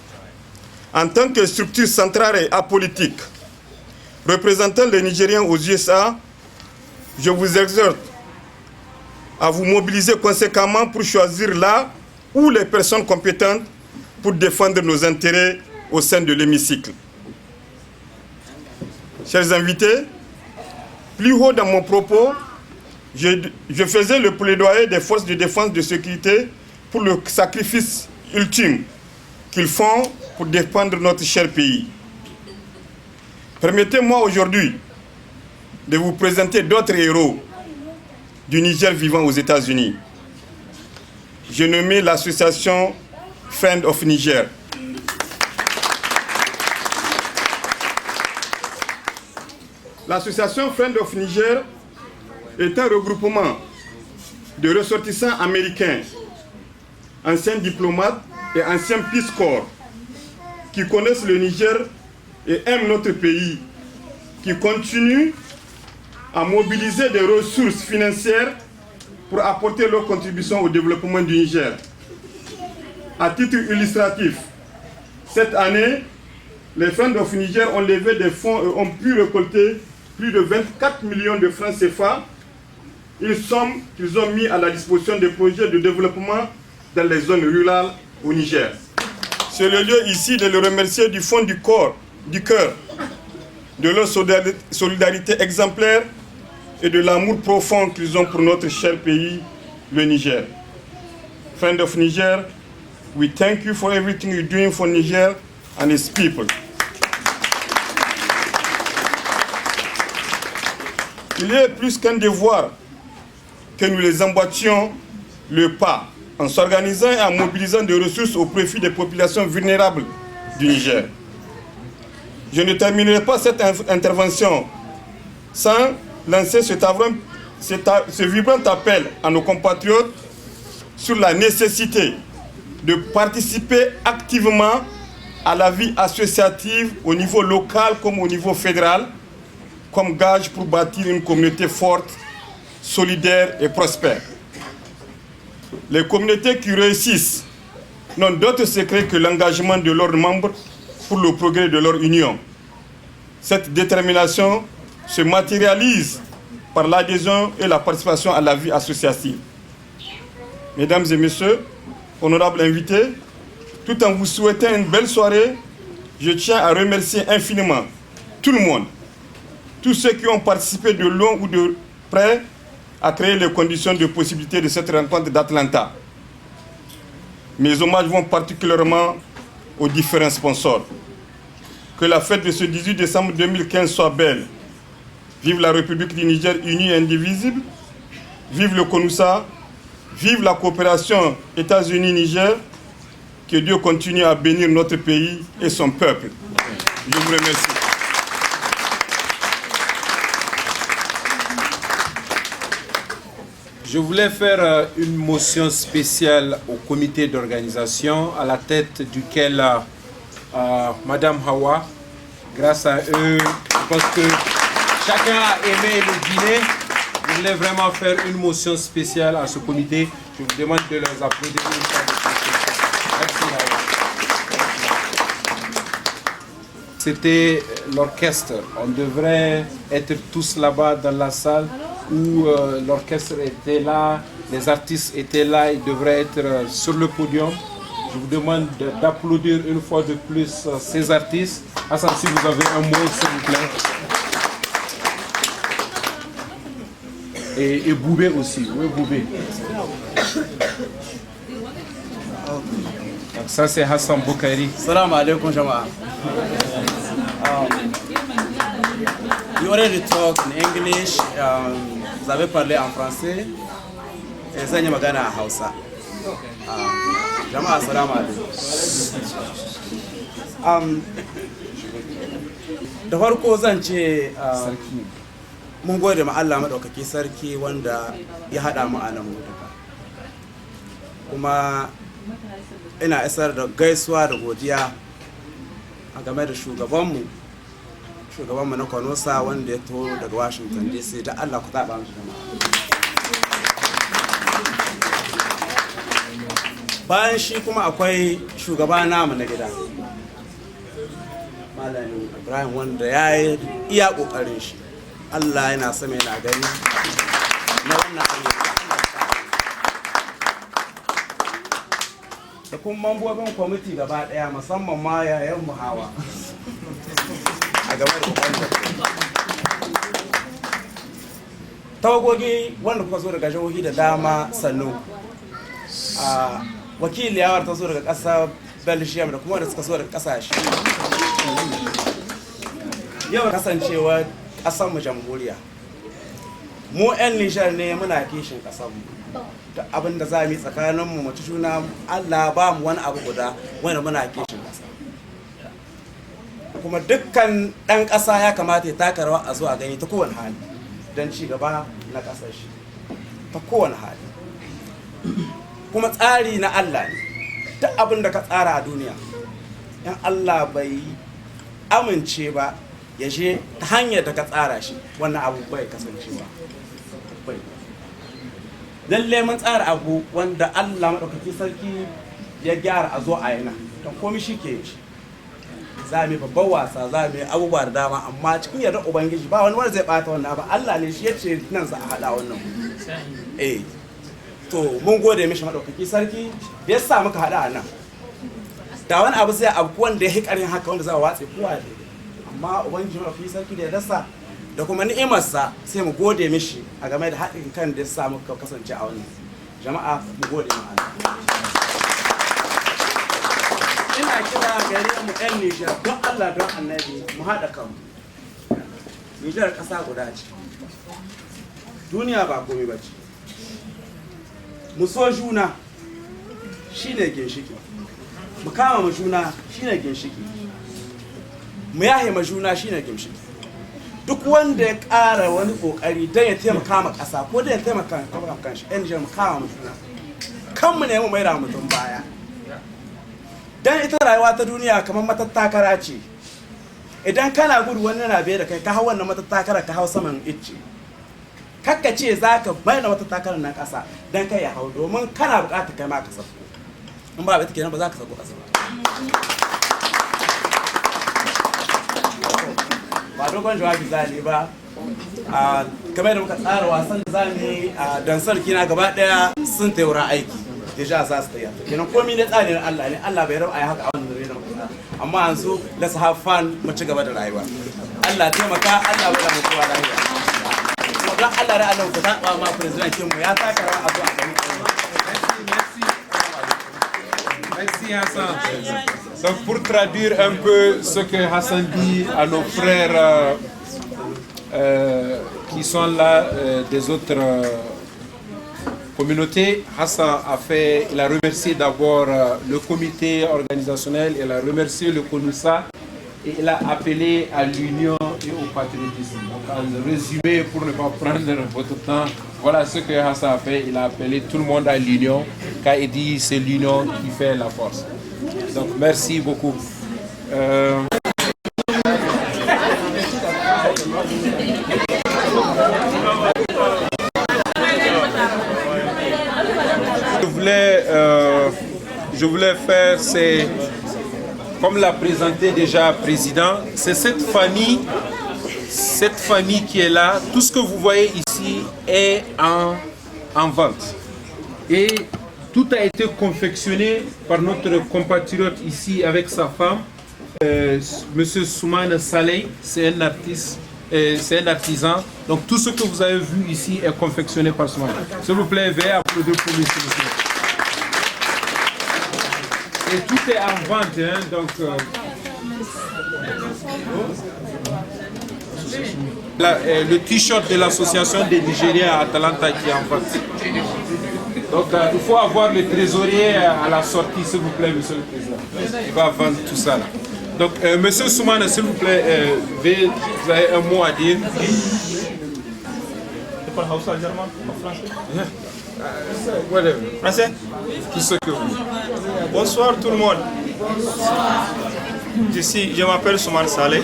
en tant que structure centrale et apolitique, représentant les Nigériens aux USA, je vous exhorte à vous mobiliser conséquemment pour choisir là où les personnes compétentes pour défendre nos intérêts au sein de l'hémicycle. Chers invités, plus haut dans mon propos, je faisais le plaidoyer des forces de défense et de sécurité pour le sacrifice ultime qu'ils font pour défendre notre cher pays. Permettez-moi aujourd'hui de vous présenter d'autres héros du Niger vivant aux États-Unis. J'ai nommé l'association Friends of Niger. L'association Friends of Niger est un regroupement de ressortissants américains, anciens diplomates et anciens Peace Corps qui connaissent le Niger et aiment notre pays, qui continuent à mobiliser des ressources financières pour apporter leur contribution au développement du Niger. À titre illustratif, cette année, les Friends of Niger ont levé des fonds et ont pu récolter plus de 24 millions de francs CFA, une somme qu'ils ont mis à la disposition des projets de développement dans les zones rurales au Niger. C'est le lieu ici de le remercier du fond du cœur, de leur solidarité exemplaire et de l'amour profond qu'ils ont pour notre cher pays, le Niger. Friends of Niger, we thank you for everything you're doing for Niger and its people. Il est plus qu'un devoir que nous les emboîtions le pas en s'organisant et en mobilisant des ressources au profit des populations vulnérables du Niger. Je ne terminerai pas cette intervention sans lancer ce vibrant appel à nos compatriotes sur la nécessité de participer activement à la vie associative au niveau local comme au niveau fédéral, comme gage pour bâtir une communauté forte, solidaire et prospère. Les communautés qui réussissent n'ont d'autre secret que l'engagement de leurs membres pour le progrès de leur union. Cette détermination se matérialise par l'adhésion et la participation à la vie associative. Mesdames et messieurs, honorables invités, tout en vous souhaitant une belle soirée, je tiens à remercier infiniment tout le monde, tous ceux qui ont participé de loin ou de près à créer les conditions de possibilité de cette rencontre d'Atlanta. Mes hommages vont particulièrement aux différents sponsors. Que la fête de ce 18 décembre 2015 soit belle. Vive la République du Niger unie et indivisible. Vive le CONUSA. Vive la coopération États-Unis-Niger. Que Dieu continue à bénir notre pays et son peuple. Je vous remercie. Je voulais faire une motion spéciale au comité d'organisation, à la tête duquel Madame Hawa, grâce à eux, je pense que chacun a aimé le dîner. Je voulais vraiment faire une motion spéciale à ce comité. Je vous demande de leur applaudir une fois de plus. Merci Hawa. C'était l'orchestre. On devrait être tous là-bas dans la salle où l'orchestre était là, les artistes étaient là, ils devraient être sur le podium. Je vous demande d'applaudir une fois de plus ces artistes. Hassan, si vous avez un mot, s'il vous plaît. Et Boubé aussi. Oui, Boubé. Donc ça, c'est Hassan Boukari. Salam alaikum, jama'a. You already talked in English. Vous avez parlé en français. Et zan yi magana a Hausa. Jama'a salamu alaikum. Da farko zan ce mun gode ma Allah madaukaki sarki wanda ya hada mu a nan duka. Kuma ina isar da gaisuwa da godiya a game da shugabanmu na Konosa wanda ya taho daga Washington DC. Da Allah ku zaɓa mishi jama'a. Bayan shi kuma akwai shugaba namu na gida Malam Ibrahim wanda ya yi iya ƙoƙarin shi. Allah yana sama yana gani na wannan ayyuka. Da kuma mambobin kwamiti gaba ɗaya musamman ma yayan mu Hawa a game da ƙoƙarin tawagogi wanda kuka zo daga jihohi da dama sannu. Wakiliyawar ta zo daga ƙasar Belgium da kuma da suka zo daga ƙasashe. Yau kasancewa ƙasarmu jamhuriya. Mu 'yan Nijar ne muna kishin ƙasarmu. Da abin da za mu yi tsakaninmu mu ci juna Allah ba mu wani abu guda wanda muna kishin ƙasa. Kuma dukkan ɗan ƙasa ya kamata ya taka rawa a zo a gani ta kowane hali don ci gaba na ƙasar shi. Ta kowane hali. Kuma tsari na Allah ne. Duk abin da ka tsara a duniya in Allah bai amince ba ya je ta hanyar da ka tsara shi wannan abu bai kasancewa. Lalle mun tsara abu wanda Allah maɗaukaki sarki ya gyara a zo a yana don komi shi ke shi. Za mu yi babban wasa, za mu yi abubuwa da dama, amma cikin yardar Ubangiji ba wani wanda zai ɓata wannan abu. Allah ne shi ya ce nan za a haɗa wannan. To mun gode mishi maɗaukaki sarki da ya sa muka haɗa a nan. Da wani abu sai abu wanda ya yi ƙarin haka wanda za a watse kowa da amma Ubangiji maɗaukaki sarki da ya dasa da kuma ni'imarsa sai mu gode mishi a game da haɗin kan da ya sa muka kasance a wannan. Jama'a mu gode ma Allah. Ina kira gare mu 'yan Nijar don Allah don Annabi mu haɗa kanmu. Nijar ƙasa guda ce. Duniya ba komai ba ce. Mu so juna shine ginshiki. Mu kama mu juna shine ginshiki. Mu yahe ma juna shine ginshiki. Duk wanda ya ƙara wani ƙoƙari don ya taimaka ma ƙasa ko don ya taimaka kan shi ɗan Nijar mu kama mu juna. Kan mu nemi mai da mutum baya. Dan ita rayuwa ta duniya kamar matattakara ce. Idan kana gudu wani na biye da kai ka hau wannan matattakara ka hau saman icce. Kakka ce za ka bayyana wata takarar nan ƙasa don kai ya hau domin kana buƙatar kai ma ka sauko. In ba ita kenan ba za ka sauko ƙasa ba. Ba dogon jawabi za ne ba kamar da muka tsara wasan da za mu yi a dansar kina gaba daya sun ta wurin aiki deja za su tsaya kenan komai na tsarin Allah ne Allah bai raba ai haka a wannan rayuwar mu amma yanzu let's have fun mu ci gaba da rayuwa Allah taimaka Allah bada mu kowa lafiya kuma dan Allah da Allah ku zaba ma president kin mu ya taka rawa a zuwa gari. Merci Hassan. Donc pour traduire un peu ce que Hassan dit à nos frères qui sont là des autres communautés, Hassan il a remercié d'abord le comité organisationnel, il a remercié le CONUSA et il a appelé à l'union et au patriotisme. Donc en résumé, pour ne pas prendre votre temps, voilà ce que Hassan a fait, il a appelé tout le monde à l'union, car il dit c'est l'union qui fait la force. Donc merci beaucoup. Je voulais faire, c'est comme l'a présenté déjà le président, c'est cette famille qui est là. Tout ce que vous voyez ici est en vente. Et tout a été confectionné par notre compatriote ici avec sa femme, Monsieur Soumane Saleh, c'est un artiste. C'est un artisan. Donc tout ce que vous avez vu ici est confectionné par Soumane. S'il vous plaît, veuillez applaudir pour lui. Et tout est en vente, hein, donc le t-shirt de l'association des Nigériens à Atalanta qui est en vente. Donc il faut avoir le trésorier à la sortie, s'il vous plaît, monsieur le président. Il va vendre tout ça là. Donc monsieur Soumane, s'il vous plaît, vous avez un mot à dire. Tu parles Hausa, Germain, en français? Français? Tout ce que vous. Bonsoir tout le monde. Je m'appelle Soumane Saleh.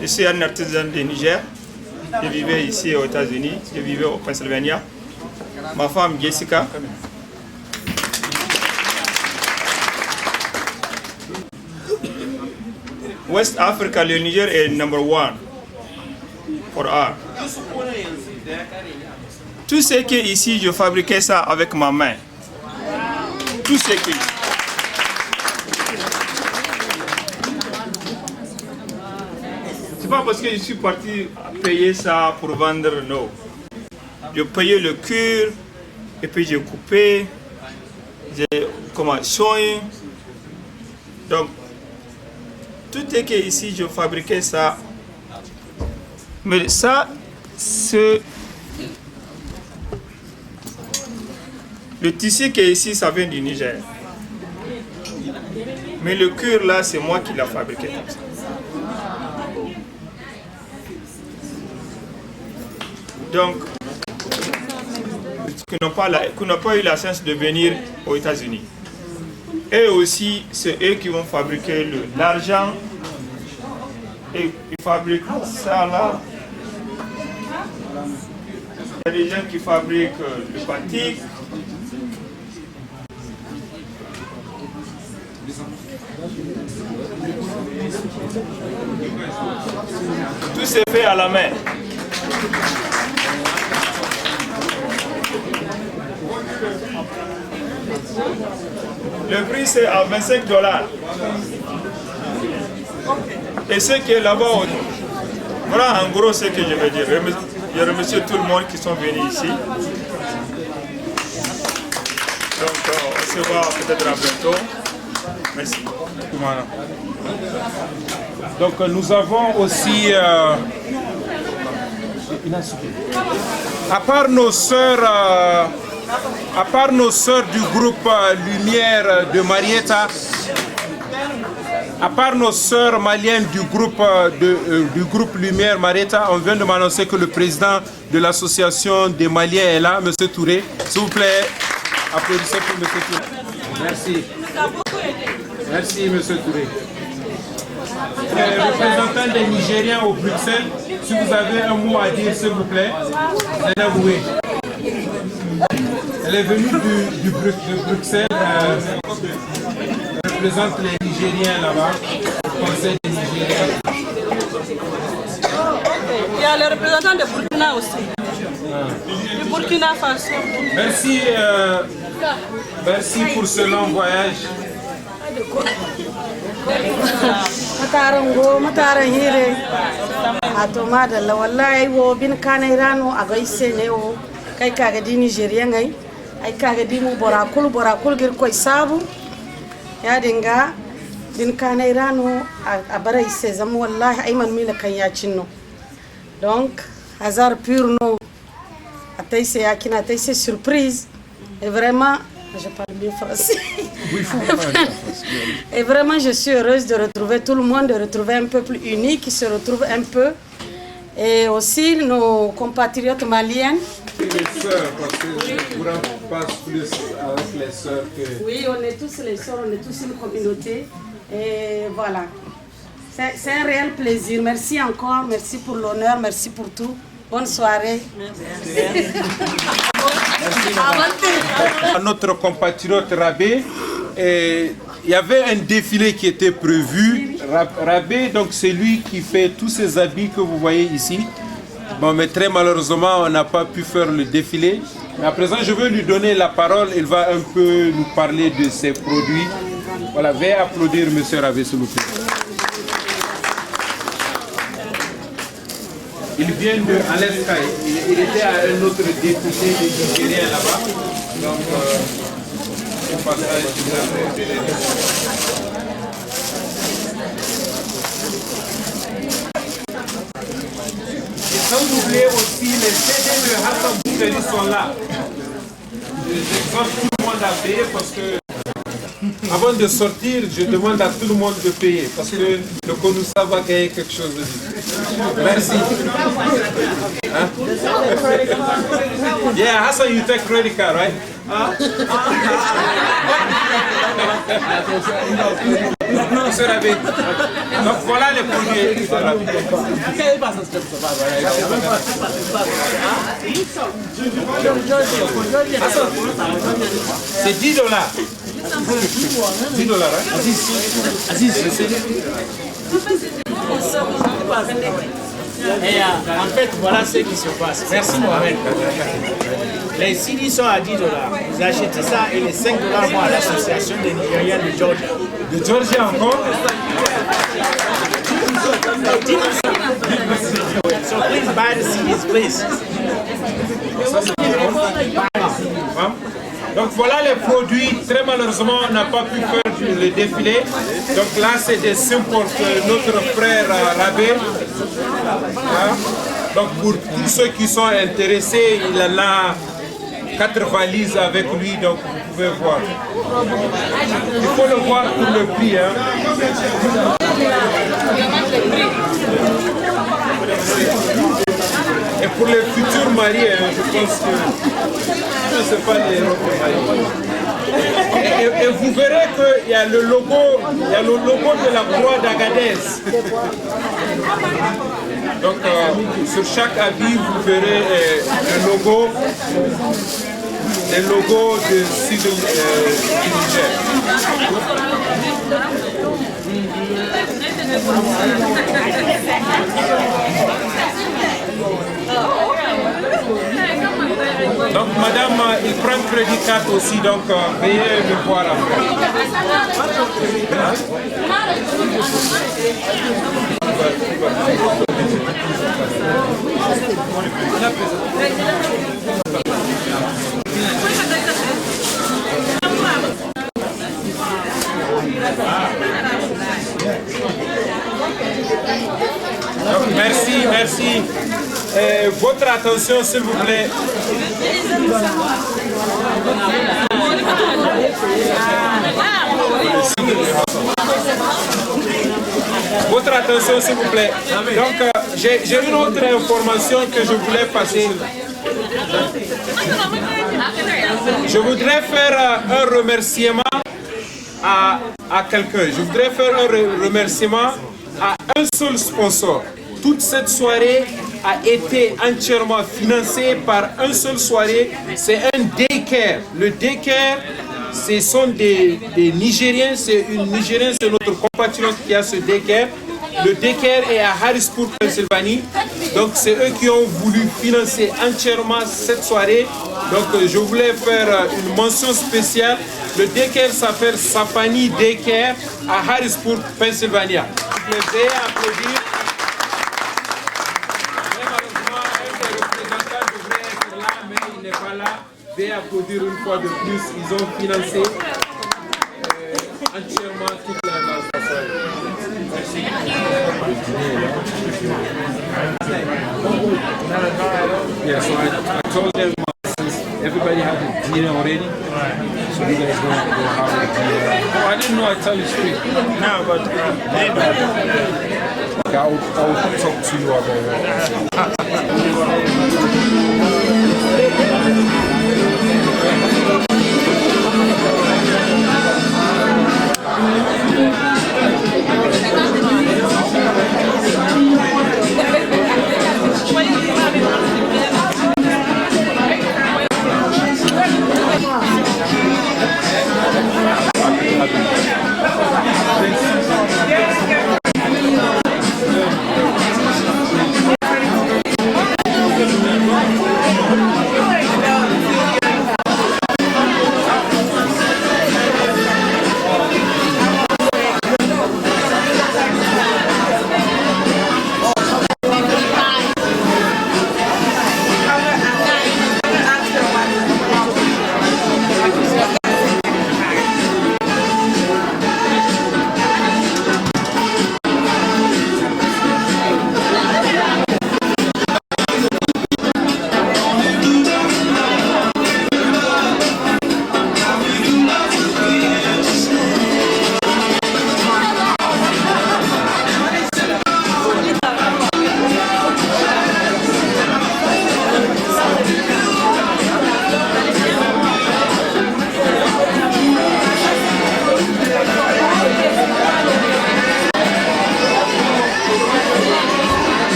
Je suis un artisan du Niger. Je vivais ici aux États-Unis. Je vivais au Pennsylvania. Ma femme Jessica. West Africa, le Niger est number one for art. Tout ce qui est ici, je fabriquais ça avec ma main. Tout ce qui est. C'est pas parce que je suis parti payer ça pour vendre, non. Je payais le cuir et puis j'ai coupé, j'ai soigné. Donc, tout ce qui est ici, je fabriquais ça. Mais ça, c'est... Le tissu qui est ici, ça vient du Niger. Mais le cuir là, c'est moi qui l'ai fabriqué comme ça. Donc, qui n'ont pas eu la chance de venir aux États-Unis. Et aussi, c'est eux qui vont fabriquer l'argent. Et ils fabriquent ça là. Il y a des gens qui fabriquent le batik. Tout c'est fait à la main. Le prix c'est à $25. Et ce qui est là-bas, voilà en gros ce que je veux dire. Je remercie tout le monde qui sont venus ici. Donc on se voit peut-être à bientôt. Merci. Voilà. Donc nous avons aussi, à part nos sœurs du groupe Lumière de Marietta, à part nos sœurs maliennes du groupe Lumière Marietta, on vient de m'annoncer que le président de l'association des Maliens est là, M. Touré. S'il vous plaît, applaudissez pour M. Touré. Merci. Merci, M. Touré. Représentant des Nigériens au Bruxelles, si vous avez un mot à dire, s'il vous plaît, Zainaboué. Elle est venue de Bruxelles, représente les Nigériens là-bas, le Conseil des Nigériens. y a le représentant de Burkina aussi. Du Burkina Faso. Merci, merci pour ce long voyage. mataran hire ato madalla wallahi wo bin kanai rano a gaise ne wo kai kaga di Nigerian ai kaga di mu borakul gir koi sabu ya dinga bin kanai rano a barai se zama wallahi ai man mila kan ya cinno donc hasard pur no atai se yakina atai se surprise et vraiment je parle bien français. Et vraiment, je suis heureuse de retrouver tout le monde, de retrouver un peuple uni qui se retrouve un peu. Et aussi nos compatriotes maliens. Les sœurs, parce que je pourrais passer plus avec les sœurs que... Oui, on est tous les sœurs, on est tous une communauté. Et voilà. C'est un réel plaisir. Merci encore, merci pour l'honneur, merci pour tout. Bonne soirée. Merci. Notre compatriote Rabé, il y avait un défilé qui était prévu. Rabé, donc c'est lui qui fait tous ces habits que vous voyez ici. Bon, mais très malheureusement, on n'a pas pu faire le défilé. Mais à présent, je veux lui donner la parole. Il va un peu nous parler de ses produits. Voilà, veuillez applaudir M. Rabé, s'il vous plaît. Il vient de Alaska. Il était à un autre député nigérien là-bas. Donc, au passage, et sans oublier aussi les CD de Hassan Boukari sont là. J'exhorte tout le monde à payer parce que avant de sortir, je demande à tout le monde de payer parce que le Konoussa va gagner quelque chose de différent. Merci. Hein? Yeah, Hassan, you take credit card, right? Monsieur Rabé. Donc voilà les produits. Voilà. C'est $10. $10, hein? Aziz, Et en fait, voilà ce qui se passe. Merci Mohamed. Les CD sont à $10. Vous achetez ça et les $5 vont à l'association des Nigériens de Georgia. De Georgia encore? So please buy the CDs, please. Donc voilà les produits. Très malheureusement, on n'a pas pu faire le défilé. Donc là, c'est des symboles de notre frère Rabé. Hein? Donc pour tous ceux qui sont intéressés, il en a 4 valises avec lui, donc vous pouvez voir. Il faut le voir pour le prix. Hein? Et pour les futurs mariés, hein, je pense que je ne sais pas les mariés. Et vous verrez qu'il y a le logo, de la croix d'Agadez. Donc sur chaque habit, vous verrez le logo de Sud du Niger. Donc madame, il prend crédit carte aussi, donc veuillez me voir après. Donc, merci. Votre attention, s'il vous plaît. Votre attention, s'il vous plaît. Donc, j'ai une autre information que je voulais passer. Je voudrais faire un remerciement à quelqu'un. Je voudrais faire un remerciement à un seul sponsor. Toute cette soirée a été entièrement financée par un seul soirée. C'est un daycare. Le daycare, ce sont des Nigériens. C'est une Nigérienne, c'est notre compatriote qui a ce daycare. Le daycare est à Harrisburg, Pennsylvanie. Donc c'est eux qui ont voulu financer entièrement cette soirée. Donc je voulais faire une mention spéciale. Le daycare s'appelle Sapani Daycare à Harrisburg, Pennsylvania. Vous pouvez applaudir. Malheureusement, un des représentants devrait être là, mais il n'est pas là. Veuillez applaudir une fois de plus. Ils ont financé entièrement toute la soirée. Merci. Yeah, so I told them since everybody had a dinner already, so you guys don't have a dinner. Oh, I didn't know. I tell you straight. No, but okay, I'll talk to you about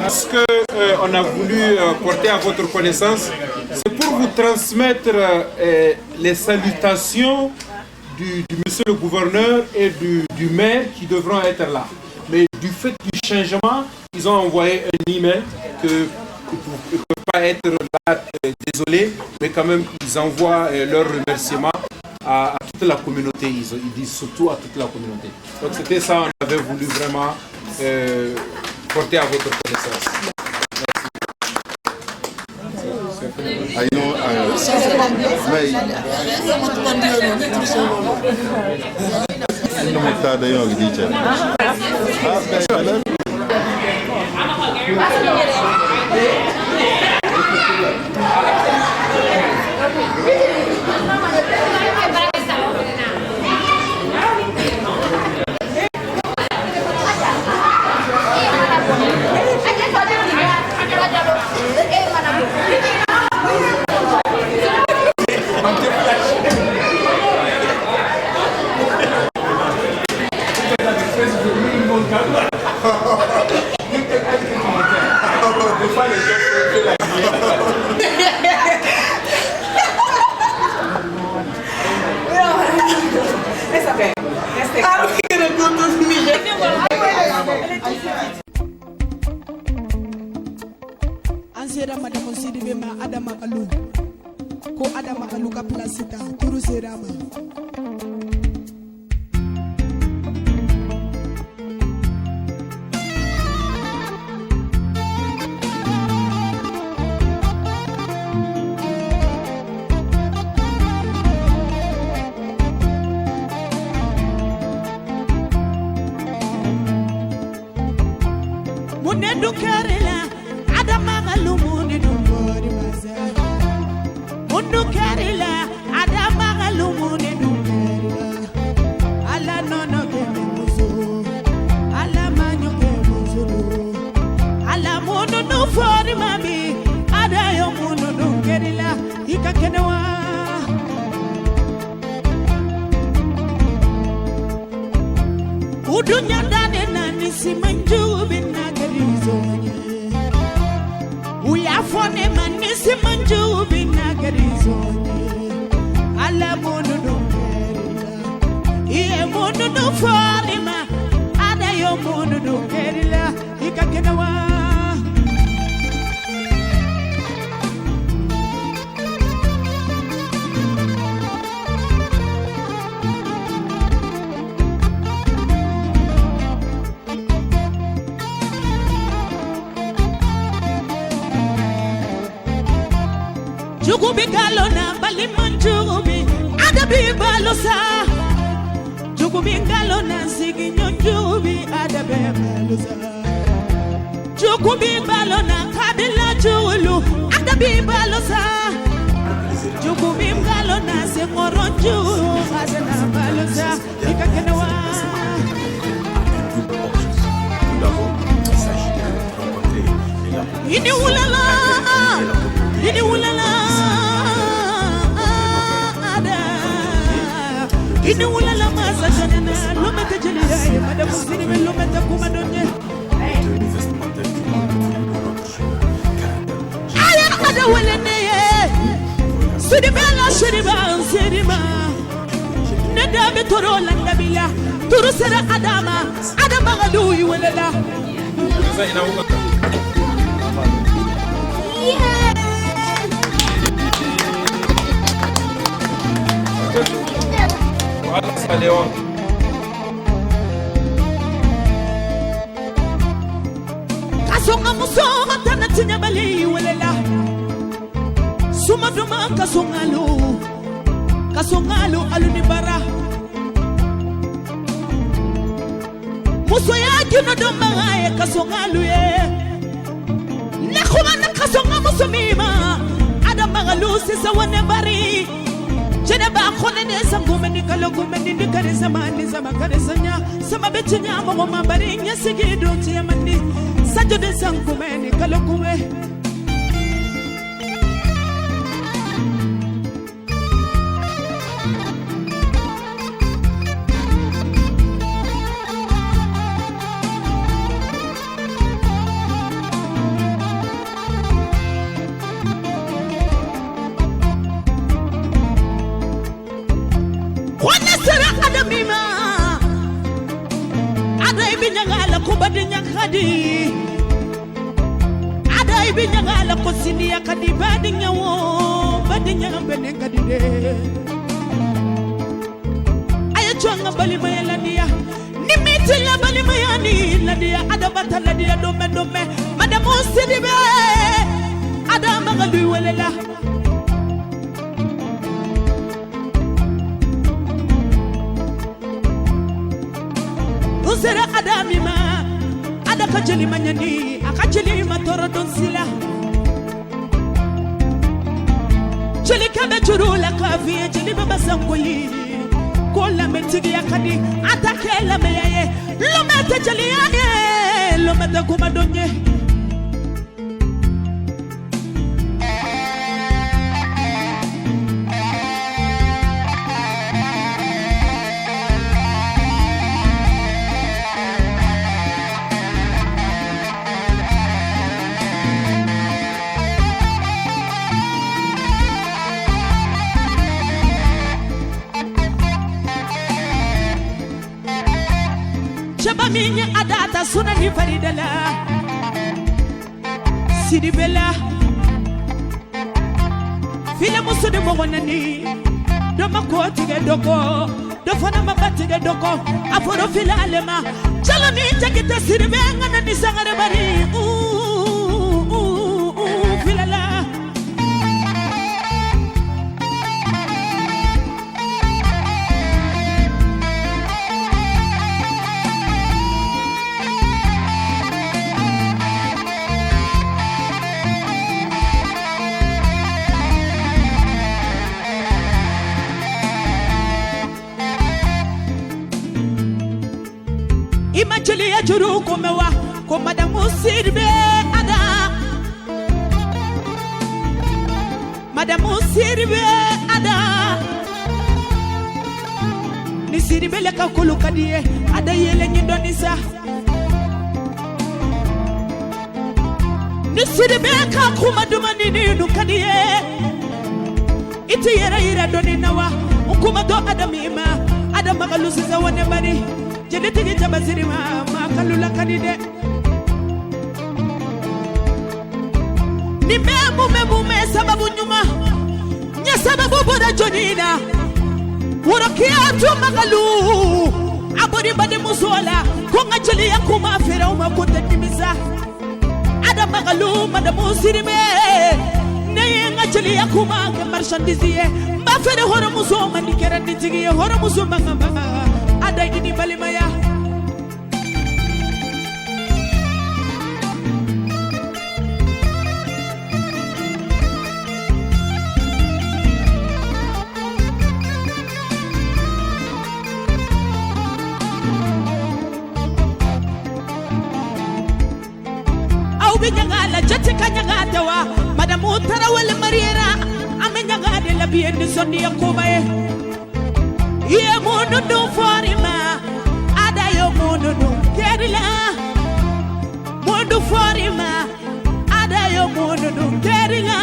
Ce qu'on a voulu porter à votre connaissance, c'est pour vous transmettre les salutations du monsieur le gouverneur et du maire qui devront être là. Mais du fait du changement, ils ont envoyé un email que ils ne peuvent pas être là, désolé, mais quand même ils envoient leurs remerciements à toute la communauté. Ils disent surtout à toute la communauté. Donc c'était ça, on avait voulu vraiment porter à votre connaissance. Ansera madame Sidibé ma Adama Kalou ko Adama Kalou ka placita turu serama. mundu kerela adama galumuni dumbori maza mundu kerela adama galumuni dumberi ala nono kemuzo ala manyo kemuzo ala mundu no fori mami ada yo mundu dungerila ikakenewa udunya dane nani simanju binagarizonya uyafone mani simanju binagarizonya ala mundu dungerila iye mundu no fori ma ada yo mundu dungerila ikakenewa Jugubi galona baliman jugubi adabi balosa Jugubi galona sigi nyonjubi adabi balosa Jugubi balona kabila julu adabi balosa Jugubi galona sengoronju azana balosa ikakenewa Ini ulala Ini ulala Ini ulala masa janana lomete jelida ye madam sini me lomete kuma donye Aya ada welene ye Sidi bela sidi ba Nada be toro landa bila turu sera adama galu welala Kasonga musoma tana tinya bali welela Suma duma kasongalu aluni bara Muso yake no duma ye kasongalu ye Nekhuma na kasonga musomima Adama galu sisa wane bari Jene ba khone ne sangume ni kalogume ni dikare zamani zamakare sanya sama betinya mo mabari nya sigido tiamani sajo de sangume ni kalogume Ada ibinya ngala kosini ya kadi badinya wo badinya benenga dide Aya chonga bali mayala dia nimiti la bali mayani la dia ada batala dia dome madam sidibe ada magalu welela Usera adamima Akajeli manyani, akajeli matoro donsila Jeli kabe churula kavi, jeli baba sangoyi Kola metigi yakadi, atake la meyaye Lomete jeli yaye, lomete kumadonye Minya adata suna ni faridala Sidi bela File musu de mogonani Doma koti ge doko Dofana mabati ge doko Aforo file alema Chalo ni jakita sidi benga na nisangare bari File la juru komewa ko madamu sirbe ada madamu sirbe ada ni sirbe le ka kulu kadiye ada yele ni donisa ni sirbe ka kuma dumani ni nu kadiye iti yera donina wa ukuma do adamima adama kalusi za wane bari jede tigi jabaziri ma kalula kanide ni memu sababu nyuma nya sababu bora jonina wurakia tu magalu abori bade musola konga jeli ya kuma fera uma konta timiza adama galu madamu sirime ne nga jeli ya kuma ga marchandise ba fere horo muso mandikera nitigi horo muso manga ada ini balimaya Nyangala jatika nyangata wa madamu tarawele mariera amenyangade la biende soni yakobae ye mono do forima ada yo mono do kerila mono forima ada yo mono do kerila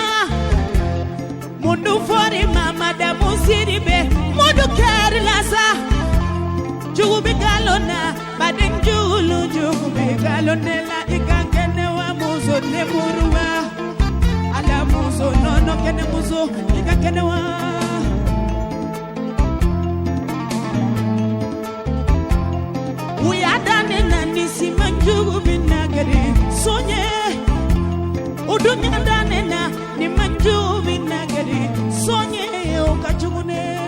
mono forima madamu siribe mono kerila sa jubi galona baden julu jubi galona la ikangene muzo ne murwa ala muzo no kene muzo ika kene wa we adane na nisi manjugu binagari sonye udunya dane na ni manjugu binagari sonye okachugune